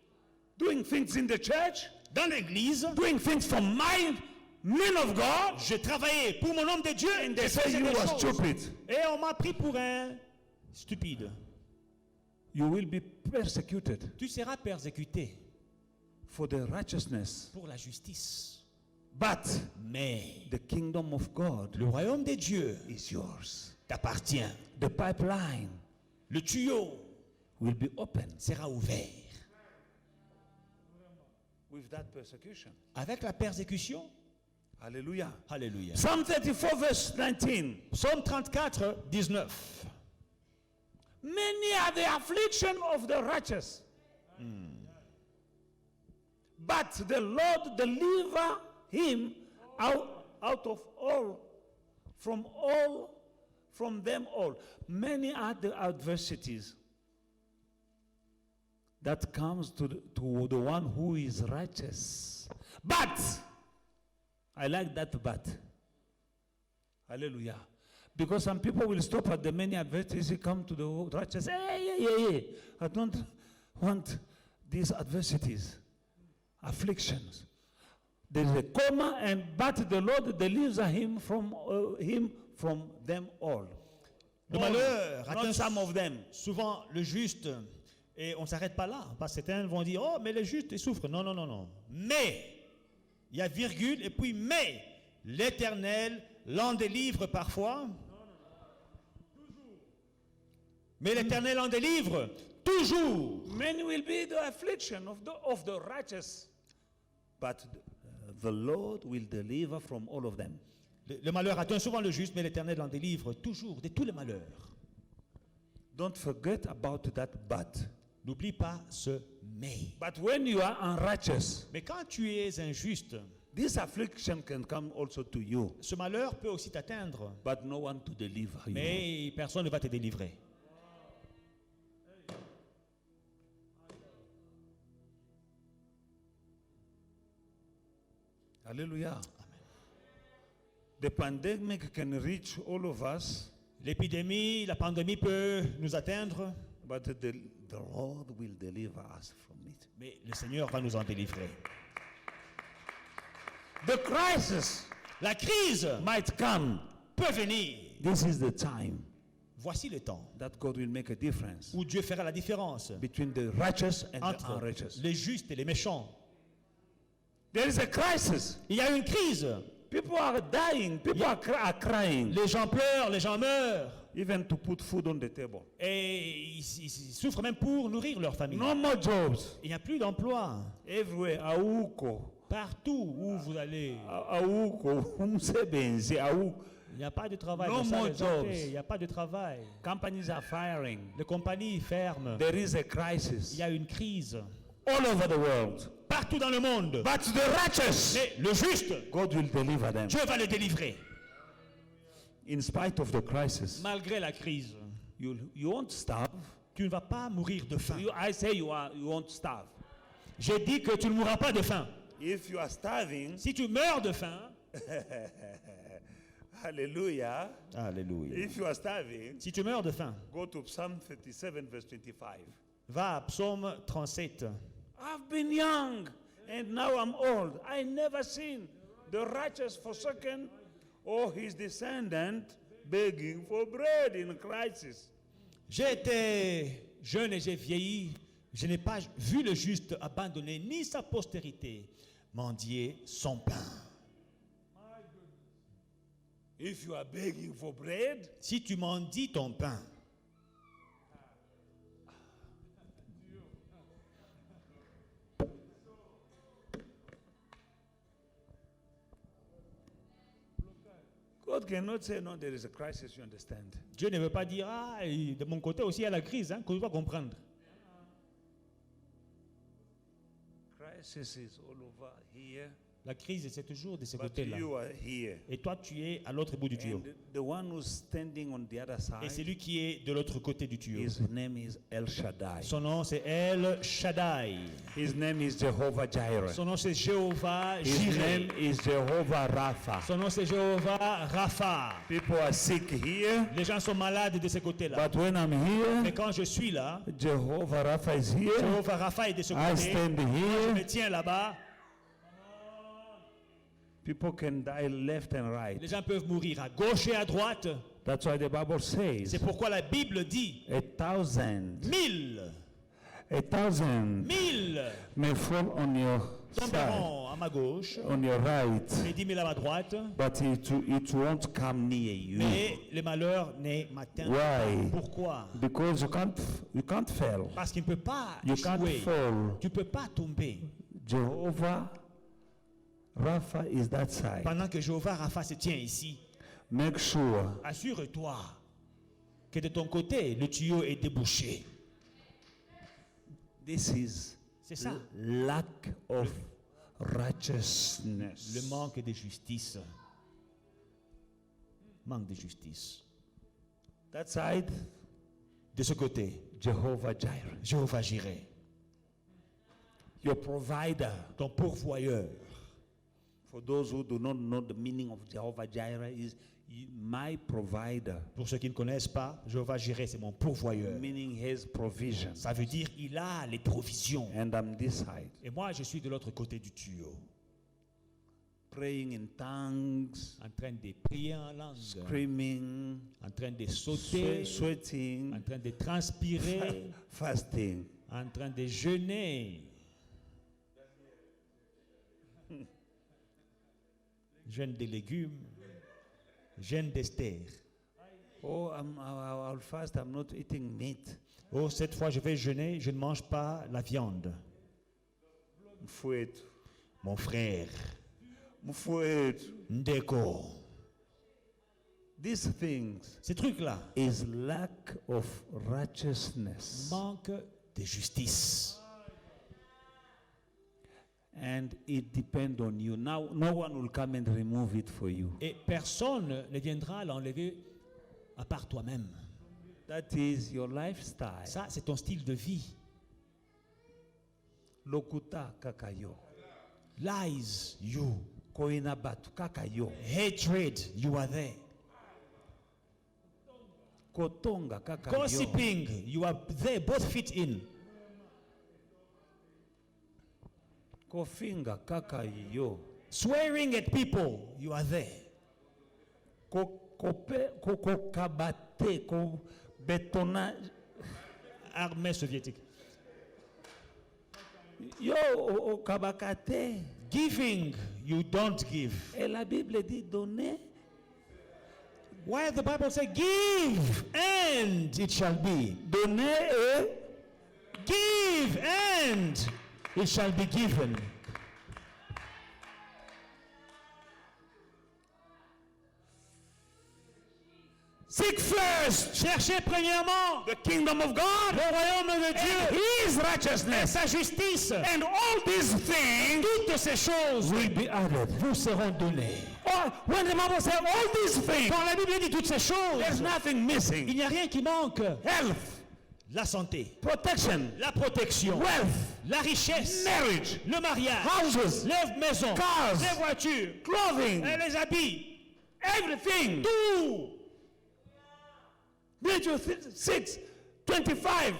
doing things in the church, Dans l'église, doing things for my men of God, je travaillais pour mon homme de Dieu and et they je say faisais you des are choses. stupid. Et on m'a pris pour un stupide. You will be persecuted Tu seras persécuté for the righteousness. pour la justice. But Mais the kingdom of God le royaume de Dieu is yours. t'appartient. The pipeline Le tuyau will be open sera ouvert. with that persecution. Avec la persécution, Hallelujah. alléluia. Psalm 34 verse 19. Psaume 34, 19. Many are the affliction of the righteous. But the Lord deliver him out of all, from them all. Many are the adversities that comes to the one who is righteous. But, I like that but. Hallelujah. Because some people will stop at the many adversities, come to the righteous. Hey. I don't want these adversities, afflictions. There is a comma, but the Lord delivers him from them all. Le malheur Not atteint some of them. souvent le juste. Et on ne s'arrête pas là. Parce que certains vont dire, oh, mais le juste, il souffre. Non, non, non, non. Mais, il y a virgule, et puis mais, l'Éternel l'en délivre parfois. Mais l'Éternel en délivre toujours. Many will be the affliction of the righteous, but the Lord will deliver from all of them. Le malheur atteint souvent le juste, mais l'Éternel en délivre toujours de tous les malheurs. Don't forget about that but. N'oublie pas ce mais. But when you are unrighteous, Mais quand tu es injuste, this affliction can come also to you, ce malheur peut aussi t'atteindre. but no one to deliver you. Mais personne ne va te délivrer. Hallelujah. The pandemic can reach all of us, L'épidémie, la pandémie peut nous atteindre, but the Lord will deliver us from it. mais le Seigneur va nous en délivrer. The crisis La crise might come. peut venir. This is the time Voici le temps that God will make a difference où Dieu fera la différence between the righteous and the entre unrighteous. les justes et les méchants. There is a crisis. Il y a une crise. People are dying. People are crying. Les gens pleurent, les gens meurent. Even to put food on the table. Et ils souffrent même pour nourrir leur famille. No more jobs. Il n'y a plus d'emploi. Everywhere. Auko. Partout où vous allez, Auko. Umsebenzi. il n'y a pas de travail. No Dans ça, more les gens, jobs. il n'y a pas de travail. Companies are firing. Les compagnies ferment. There is a Il crisis y a une crise all over the world. partout dans le monde. But the righteous, Mais le juste, God will deliver them. Dieu va le délivrer. In spite of the crisis, Malgré la crise, you won't starve. tu ne vas pas mourir de faim. I say you won't starve. J'ai dit que tu ne mourras pas de faim. If you are starving, Si tu meurs de faim, hallelujah. alléluia. If you are starving, Si tu meurs de faim, go to Psalm 37 verse 25. va à Psaume 37. I've been young and now I'm old. I never seen the righteous forsaken or his descendant begging for bread in crisis. J'ai été jeune et j'ai vieilli. Je n'ai pas vu le juste abandonner ni sa postérité mendier son pain. If you are begging for bread, Si tu mendies ton pain, God cannot say, no, there is a crisis, you understand. Dieu ne veut pas dire, ah, et de mon côté aussi il y a la crise, hein, qu'on doit comprendre. Crisis is all over here, La crise, c'est toujours de ce but côté-là. you are here. Et toi, tu es à l'autre bout du tuyau. And the one who's standing on the other Et c'est side, lui qui est de l'autre côté du tuyau. his name is El Shaddai. Son nom, c'est El Shaddai. His name is Jehovah Jireh. Son nom, c'est Jéhovah His Jireh. name is Jehovah Rapha. Son nom, c'est Jéhovah Rapha. People are sick here, Les gens sont malades de ce côté-là. but when I'm Mais here, quand je suis là, Jehovah Rapha is here. Jéhovah Rapha est de ce I côté. stand Je me here. tiens là-bas. People can die left and right. Les gens peuvent mourir à gauche et à droite. That's why the Bible says C'est pourquoi la Bible dit 1,000 1000 may fall on your side, tomberont à ma gauche on your right, et 10 000 à ma droite, but it won't come near you. mais le malheur ne m'atteint pas. Why? Pourquoi? Because you can't fail. Parce qu'il ne peut pas You can't échouer. fall. Tu ne peux pas tomber. Jehovah Rapha is that side. Pendant que Jéhovah Rapha se tient ici, Make sure assure-toi que de ton côté, le tuyau est débouché. this is C'est ça, lack of righteousness. le manque de justice. Manque de justice. That side, De ce côté, Jehovah Jireh, Jéhovah Jireh, your provider. ton pourvoyeur. For those who do not know the meaning of Jehovah Jireh, is my provider, Pour ceux qui ne connaissent pas, Jéhovah Jireh, c'est mon pourvoyeur. meaning his provision. Ça veut dire il a les provisions. And I'm this side, Et moi, je suis de l'autre côté du tuyau, praying in tongues, en train de prier en langue, screaming, en train de sauter, sweating, en train de transpirer, fasting. en train de jeûner. Jeûne des légumes, jeûne d'Esther. Oh, I'll fast. I'm not eating meat. Oh, cette fois, je vais jeûner, je ne mange pas la viande. Mfowethu, Mon frère, mfowethu. Ndeko, These things ces trucs-là is lack of righteousness, manquent de justice. and it depends on you. Now, no one will come and remove it for you. Et personne ne viendra l'enlever à part toi-même. That is your lifestyle. Ça, c'est ton style de vie. Lokuta kakayo, Lies, you. koina batu kakayo, Hatred, you are there. kotonga kakayo. Gossiping, you are there. Both fit in. Kofinga kakayo. Swearing at people, you are there. Kabate, ko bétonnage. Armée soviétique. Yo, kabakate. Giving, you don't give. Et la Bible dit donner. Why the Bible say give and it shall be. Donner et Give and it shall be given. seek first Cherchez premièrement the kingdom of God le royaume de Dieu and his et righteousness, sa justice. and all these things Toutes ces choses will be added. vous seront données. Or, when the Bible says all these things, Quand la Bible dit toutes ces there's choses, nothing il missing. n'y a rien qui manque. Health, La santé, protection, la protection, wealth, la richesse, marriage, le mariage, houses, les maisons, cars, les voitures, clothing, et les habits, everything. tout. Matthew 6:25.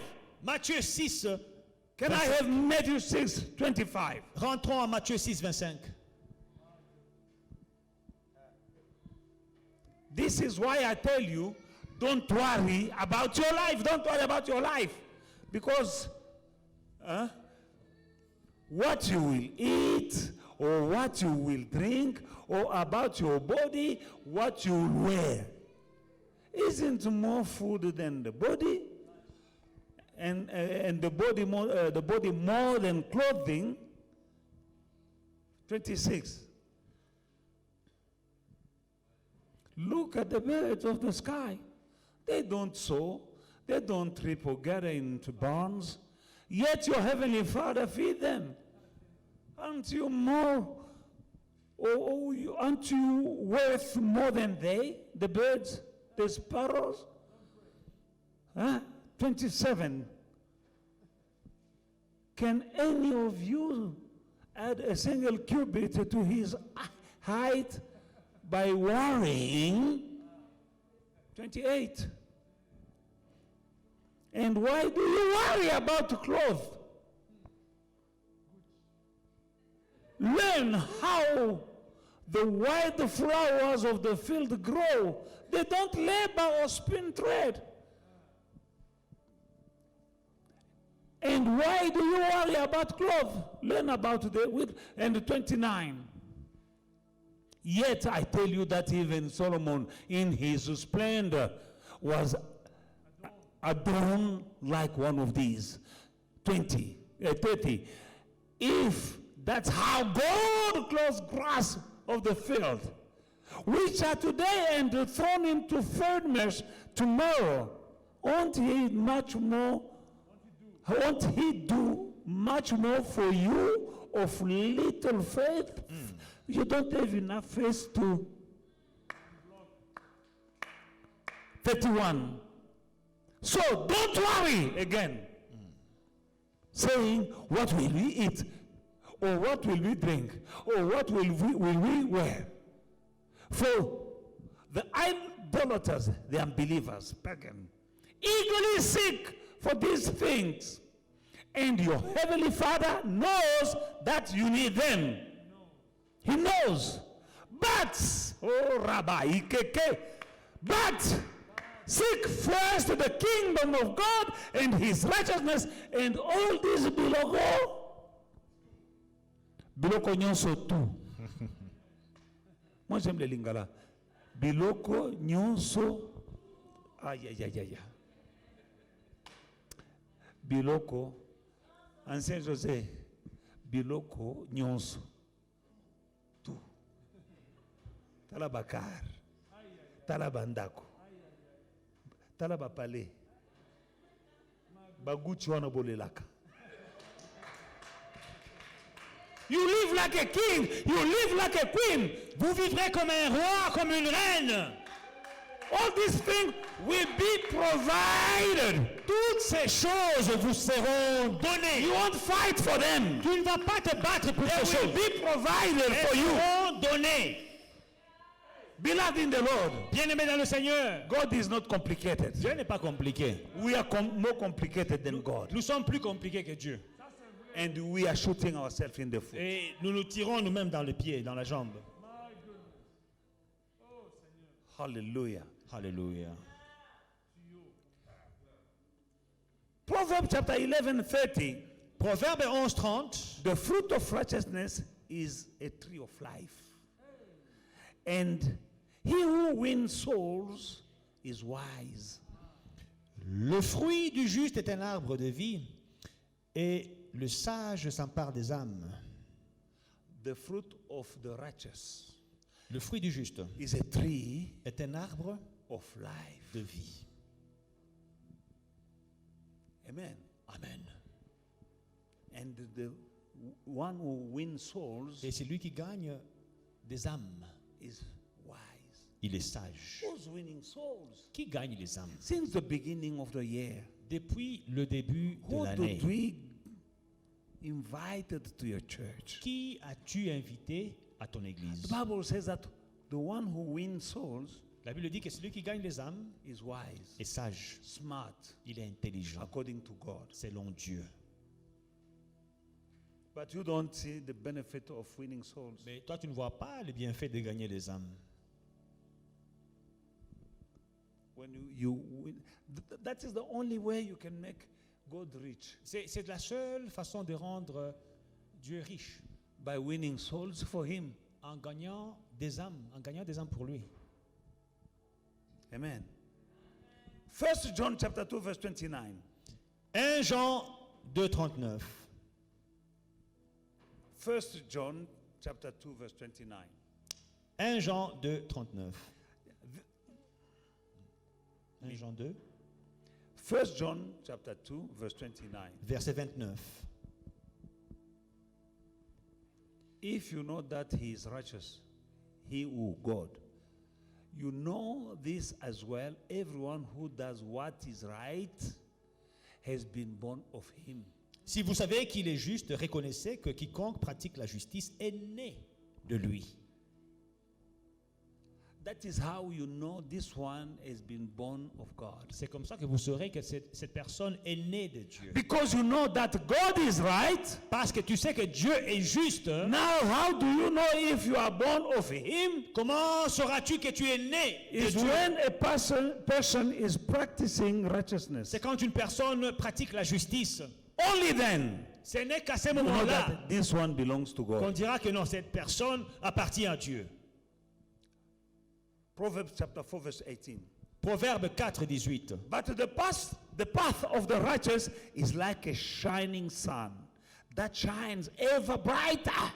Matthieu 6, Can I have Matthew 6:25? rentrons à Matthieu 6, 25. This is why I tell you, don't worry about your life. Don't worry about your life. Because what you will eat, or what you will drink, or about your body, what you will wear, isn't more food than the body, and the body more than clothing. 26. Look at the birds of the sky. They don't sow, they don't reap or gather into barns, yet your heavenly Father feed them. Aren't you aren't you worth more than they, the birds, the sparrows? 27. Can any of you add a single cubit to his height by worrying? 28. And why do you worry about clothes? Learn how the wild flowers of the field grow. They don't labor or spin thread. And why do you worry about clothes? Learn about the wheat. And 29. Yet I tell you that even Solomon in his splendor was adorned like one of these. 30. If that's how God clothes grass of the field, which are today and thrown into furnace tomorrow, won't he do much more for you of little faith? You don't have enough faith to. 31. So don't worry again, saying, what will we eat? Or what will we drink? Or what will we wear? For The idolaters, the unbelievers, pagan, eagerly seek for these things. And your heavenly Father knows that you need them. He knows. But, oh Rabbi, but seek first the kingdom of God and his righteousness, and all these biloko nyonso tout. Moi j'aime les lingala. Biloko nyonso. Aïe aïe aïe aïe. Biloko. Ancien José. Biloko nyonso. Tout. Tala bakar. Tala bandako. Tala bapale. Baguchi wana bolelaka. You live like a king. You live like a queen. Vous vivrez comme un roi, comme une reine. All these things will be provided. Toutes ces choses vous seront données. You won't fight for them. Tu ne vas pas te battre pour They ces will choses. be provided for Elles you. seront données. Beloved in the Lord, Bien-aimés dans le Seigneur, God is not complicated. Dieu n'est pas compliqué. We are more complicated than God. Nous sommes plus compliqués que Dieu. And we are shooting ourselves in the foot. Et nous nous tirons nous-mêmes dans le pied, dans la jambe. Hallelujah. Alléluia. Proverbs chapter 11:30. Proverbe 11:30. The fruit of righteousness is a tree of life. And he who wins souls is wise. Le fruit du juste est un arbre de vie, et le sage s'empare des âmes. The fruit of the righteous Le fruit du juste is a tree est un arbre of life. de vie. Amen. Amen. And the one who wins souls Et celui qui gagne des âmes, is wise. il est sage. Who's winning souls? Qui gagne les âmes? Since the beginning of the year, Depuis le début de who l'année, did we invited to your church? qui as-tu invité à ton église? The Bible says that the one who wins souls La Bible dit que celui qui gagne les âmes is wise, est sage. smart, Il est intelligent, according to God. selon Dieu. But you don't see the benefit of winning souls. Mais toi, tu ne vois pas le bienfait de gagner les âmes. When you win, that is the only way you can make God rich. C'est la seule façon de rendre Dieu riche, By winning souls for him. en gagnant des âmes pour lui. Amen. 1 John chapter 2 verse 29. 1 Jean 2,39. 1 John chapter 2 verse 29. 1 Jean 2,39. 1 Jean 2, 1 John chapter 2 verse 29. verset 29. If you know that he is righteous, he who God, you know this as well. Everyone who does what is right has been born of him. Si vous savez qu'il est juste, reconnaissez que quiconque pratique la justice est né de lui. That is how you know this one has been born of God. C'est comme ça que vous saurez que cette personne est née de Dieu. Because you know that God is right. Parce que tu sais que Dieu est juste. Now, how do you know if you are born of him? Comment sauras-tu que tu es né de Is Dieu? when a person is practicing righteousness. C'est quand une personne pratique la justice. Only then Ce n'est qu'à ce you know moment-là that this one belongs to qu'on God. dira que non, cette personne appartient à Dieu. Proverbs chapter 4 verse 18. Proverbe 4, 18. But the path of the righteous is like a shining sun that shines ever brighter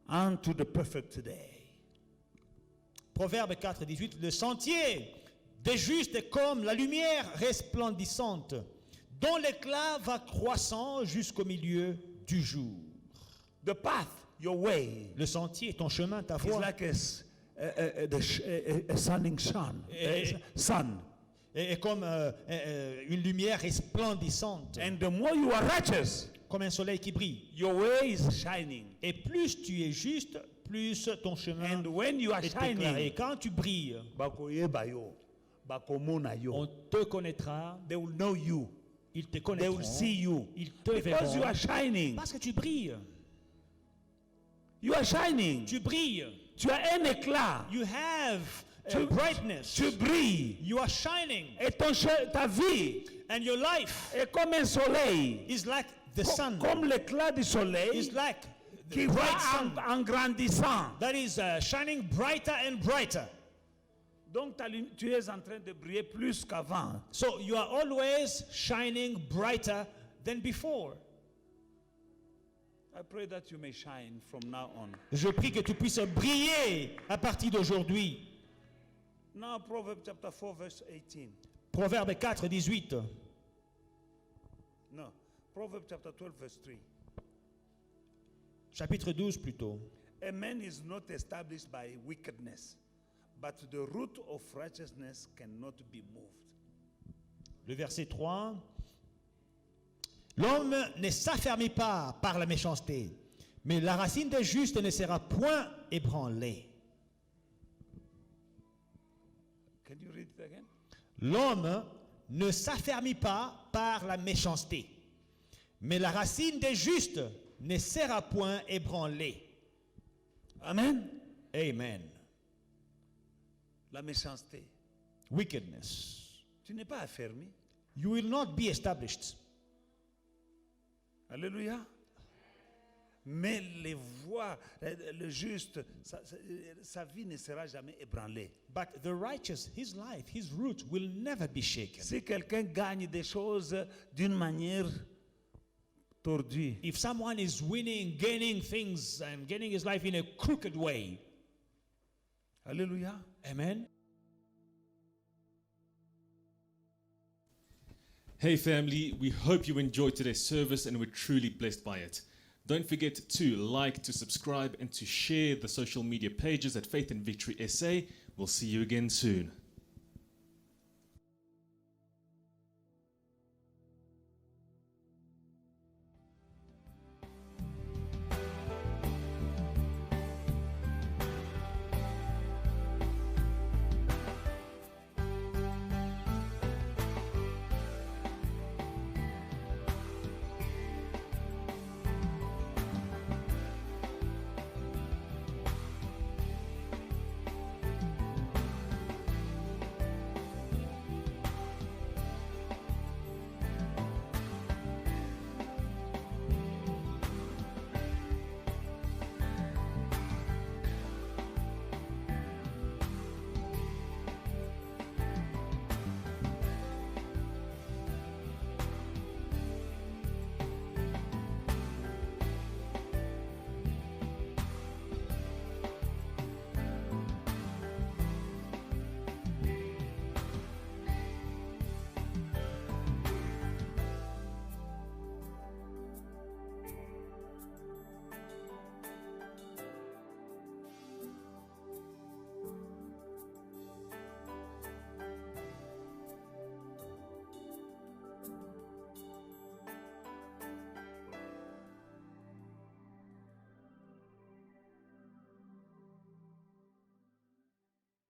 unto the perfect day. Proverbe 4, 18. Le sentier des justes est comme la lumière resplendissante, dont l'éclat va croissant jusqu'au milieu du jour. The path, your way, Le sentier, ton chemin, ta is voie, like a shining sun. Sun. est comme une lumière resplendissante, And the more you are righteous, comme un soleil qui brille. your way is shining. Et plus tu es juste, plus ton chemin And when you are est éclairé. shining, Quand tu brilles, bakoyeba yo, bakomona yo. on te connaîtra, They will know you. ils te They connaîtront, will see you. ils te Because you verront. are shining. Parce que tu brilles. You are shining. Tu brilles. Tu as un éclat. You have a Tu- brightness. Tu brilles. You are shining. Et ta vie And your life est comme un soleil. is like the sun. Comme l'éclat du Is soleil like qui the va bright sun en grandissant. that is shining brighter and brighter. Donc tu es en train de briller plus qu'avant. So you are always shining brighter than before. I pray that you may shine from now on. Je prie que tu puisses briller à partir d'aujourd'hui. Now Proverbs chapter 4 verse 18. Proverbe 4, 18. No. Proverbs chapter 12 verse 3. Chapitre 12 plutôt. A man is not established by wickedness, but the root of righteousness cannot be moved. Le verset 3. L'homme ne s'affermit pas par la méchanceté, mais la racine des justes ne sera point ébranlée. Can you read it again? L'homme ne s'affermit pas par la méchanceté, mais la racine des justes ne sera point ébranlée. Amen. Amen. La méchanceté. Wickedness. Tu n'es pas affermi. You will not be established. Alléluia. Mais les voies, le juste, sa vie ne sera jamais ébranlée. But the righteous, his life, his root will never be shaken. Si quelqu'un gagne des choses d'une manière tordue, If someone is winning, gaining things, and getting his life in a crooked way, alléluia. amen. Hey family, we hope you enjoyed today's service and were truly blessed by it. Don't forget to like, to subscribe, and to share the social media pages at Faith and Victory SA. We'll see you again soon.